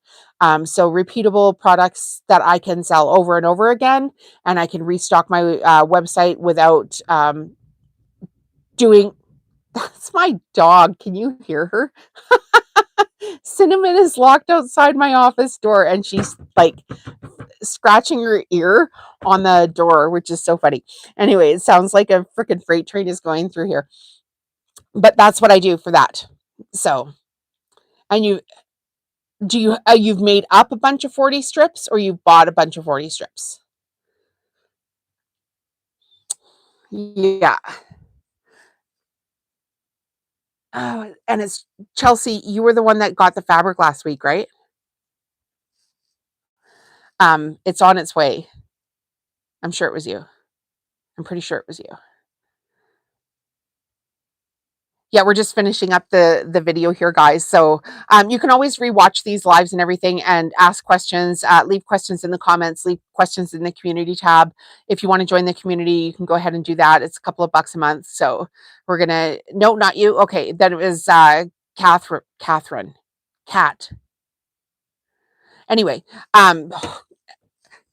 So repeatable products that I can sell over and over again, and I can restock my website without doing. That's my dog. Can you hear her? Cinnamon is locked outside my office door and she's like scratching her ear on the door, which is so funny. Anyway, it sounds like a freaking freight train is going through here. But that's what I do for that. So, and you've made up a bunch of 40 strips or you bought a bunch of 40 strips? Yeah. Oh, and it's Chelsea, you were the one that got the fabric last week, right? It's on its way. I'm sure it was you. I'm pretty sure it was you. Yeah, we're just finishing up the video here, guys. So you can always rewatch these lives and everything and ask questions, leave questions in the comments, leave questions in the community tab. If you want to join the community, you can go ahead and do that. It's a couple of bucks a month. So we're gonna no, not you. Okay, then it was Catherine, Cat. Anyway,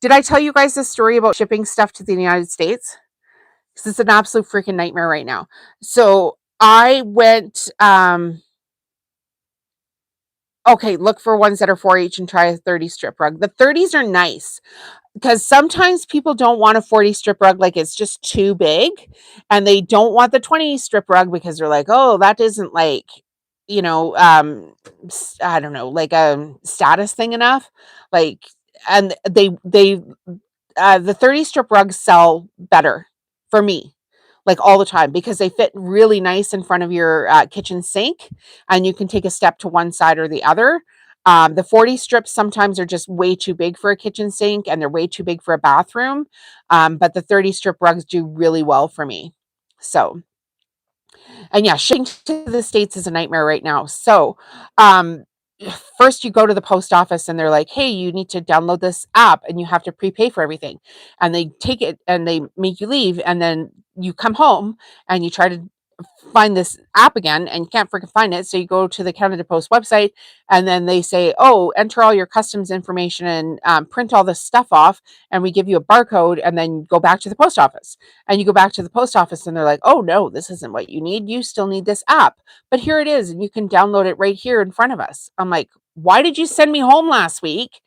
did I tell you guys this story about shipping stuff to the United States? Because it's an absolute freaking nightmare right now. So I went okay, look for ones that are 4H and try a 30 strip rug. The 30s are nice because sometimes people don't want a 40 strip rug, like it's just too big, and they don't want the 20 strip rug because they're like, oh, that isn't like, you know, I don't know, like a status thing enough. Like, and they the 30 strip rugs sell better for me, like all the time, because they fit really nice in front of your kitchen sink and you can take a step to one side or the other. The 40 strips sometimes are just way too big for a kitchen sink and they're way too big for a bathroom. But the 30 strip rugs do really well for me. So, and yeah, shipping to the States is a nightmare right now. So, um, first you go to the post office and they're like, hey, you need to download this app and you have to prepay for everything. And they take it and they make you leave. And then you come home and you try to find this app again and you can't freaking find it. So you go to the Canada Post website and then they say, oh, enter all your customs information and print all this stuff off. And we give you a barcode and then go back to the post office. And you go back to the post office and they're like, oh, no, this isn't what you need. You still need this app. But here it is. And you can download it right here in front of us. I'm like, why did you send me home last week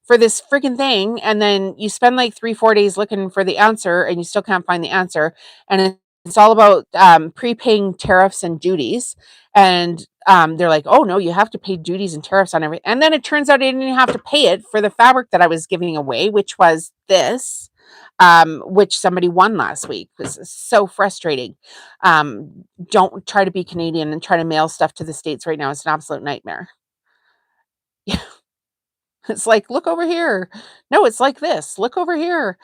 for this freaking thing? And then you spend like 3-4 days looking for the answer and you still can't find the answer. And it's all about prepaying tariffs and duties. And they're like, oh, no, you have to pay duties and tariffs on everything. And then it turns out I didn't have to pay it for the fabric that I was giving away, which was this, which somebody won last week. This is so frustrating. Don't try to be Canadian and try to mail stuff to the States right now. It's an absolute nightmare. It's like, look over here. No, it's like this. Look over here.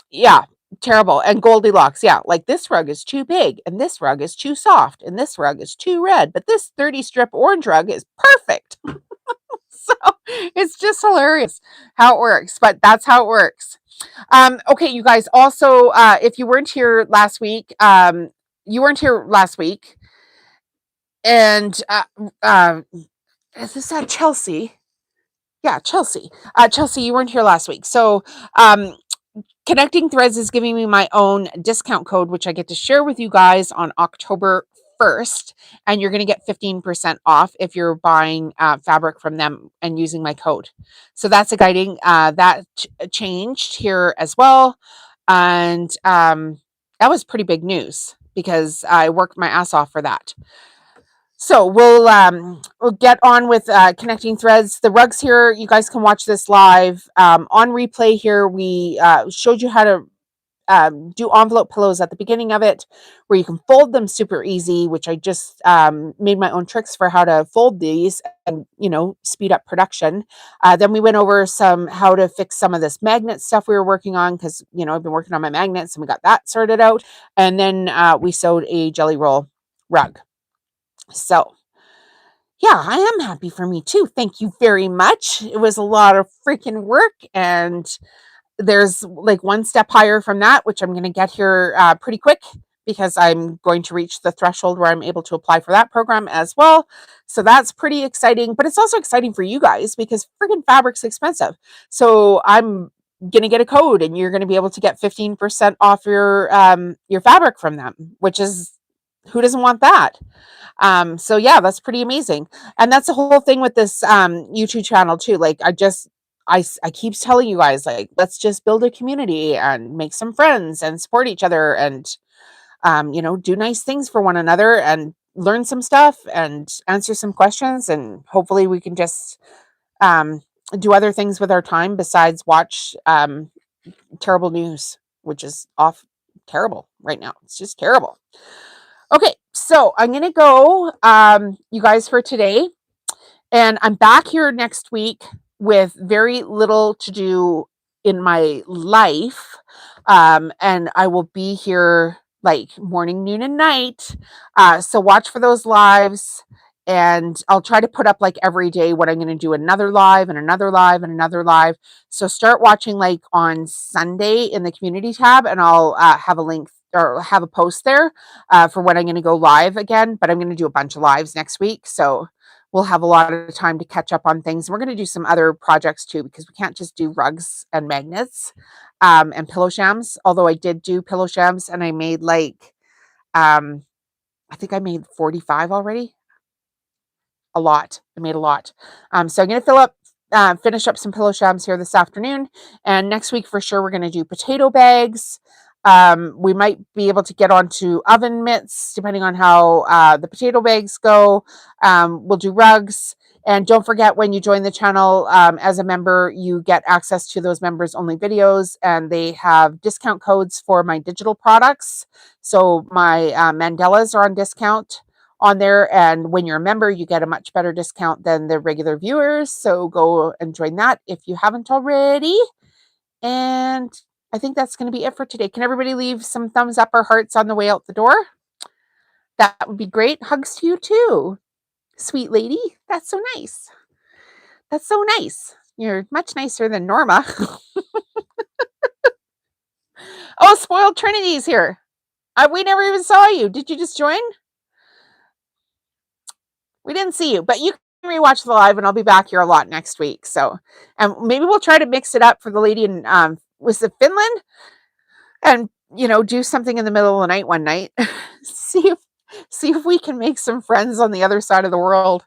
Yeah, terrible. And Goldilocks, yeah, like this rug is too big, and this rug is too soft, and this rug is too red, but this 30 strip orange rug is perfect. So it's just hilarious how it works, but that's how it works. Okay, you guys, also, if you weren't here last week, and is this at Chelsea? Yeah, Chelsea. Chelsea, you weren't here last week. So, Connecting Threads is giving me my own discount code, which I get to share with you guys on October 1st. And you're going to get 15% off if you're buying fabric from them and using my code. So that's exciting. That changed here as well. And that was pretty big news because I worked my ass off for that. So we'll get on with connecting threads. The rugs here, you guys can watch this live on replay. Here we showed you how to do envelope pillows at the beginning of it, where you can fold them super easy. Which I just made my own tricks for how to fold these and speed up production. Then we went over how to fix some of this magnet stuff we were working on because I've been working on my magnets and we got that sorted out. And then we sewed a jelly roll rug. So, yeah, I am happy for me too. Thank you very much. It was a lot of freaking work and there's like one step higher from that, which I'm going to get here pretty quick because I'm going to reach the threshold where I'm able to apply for that program as well. So that's pretty exciting, but it's also exciting for you guys because friggin' fabric's expensive. So I'm going to get a code and you're going to be able to get 15% off your fabric from them, which is, who doesn't want that? So yeah, that's pretty amazing. And that's the whole thing with this YouTube channel too. Like I keep telling you guys, like, let's just build a community and make some friends and support each other and do nice things for one another and learn some stuff and answer some questions, and hopefully we can just um do other things with our time besides watch terrible news, which is off terrible right now. It's just terrible. Okay, so I'm gonna go, you guys, for today. And I'm back here next week with very little to do in my life. And I will be here like morning, noon, and night. So watch for those lives. And I'll try to put up like every day what I'm going to do, another live and another live and another live. So start watching like on Sunday in the community tab, and I'll have a link or have a post there for when I'm going to go live again. But I'm going to do a bunch of lives next week. So we'll have a lot of time to catch up on things. We're going to do some other projects too, because we can't just do rugs and magnets and pillow shams. Although I did do pillow shams and I made like, I think I made 45 already. A lot. I made a lot. So I'm going to finish up some pillow shams here this afternoon. And next week for sure, we're going to do potato bags. We might be able to get onto oven mitts depending on how the potato bags go. We'll do rugs. And don't forget, when you join the channel as a member, you get access to those members only videos, and they have discount codes for my digital products. So my mandalas are on discount on there, and when you're a member you get a much better discount than the regular viewers, so go and join that if you haven't already. And I think that's going to be it for today. Can everybody leave some thumbs up or hearts on the way out the door? That would be great. Hugs to you too, sweet lady. That's so nice. That's so nice. You're much nicer than Norma. Oh, spoiled Trinity's here. We never even saw you. Did you just join? We didn't see you, but you can rewatch the live, and I'll be back here a lot next week. So, and maybe we'll try to mix it up for the lady in was it Finland, and do something in the middle of the night one night. see if we can make some friends on the other side of the world,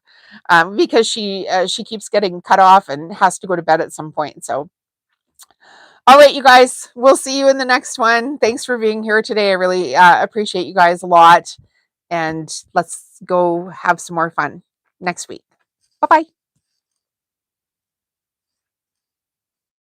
because she keeps getting cut off and has to go to bed at some point. So, all right, you guys, we'll see you in the next one. Thanks for being here today. I really appreciate you guys a lot. And let's go have some more fun next week. Bye-bye.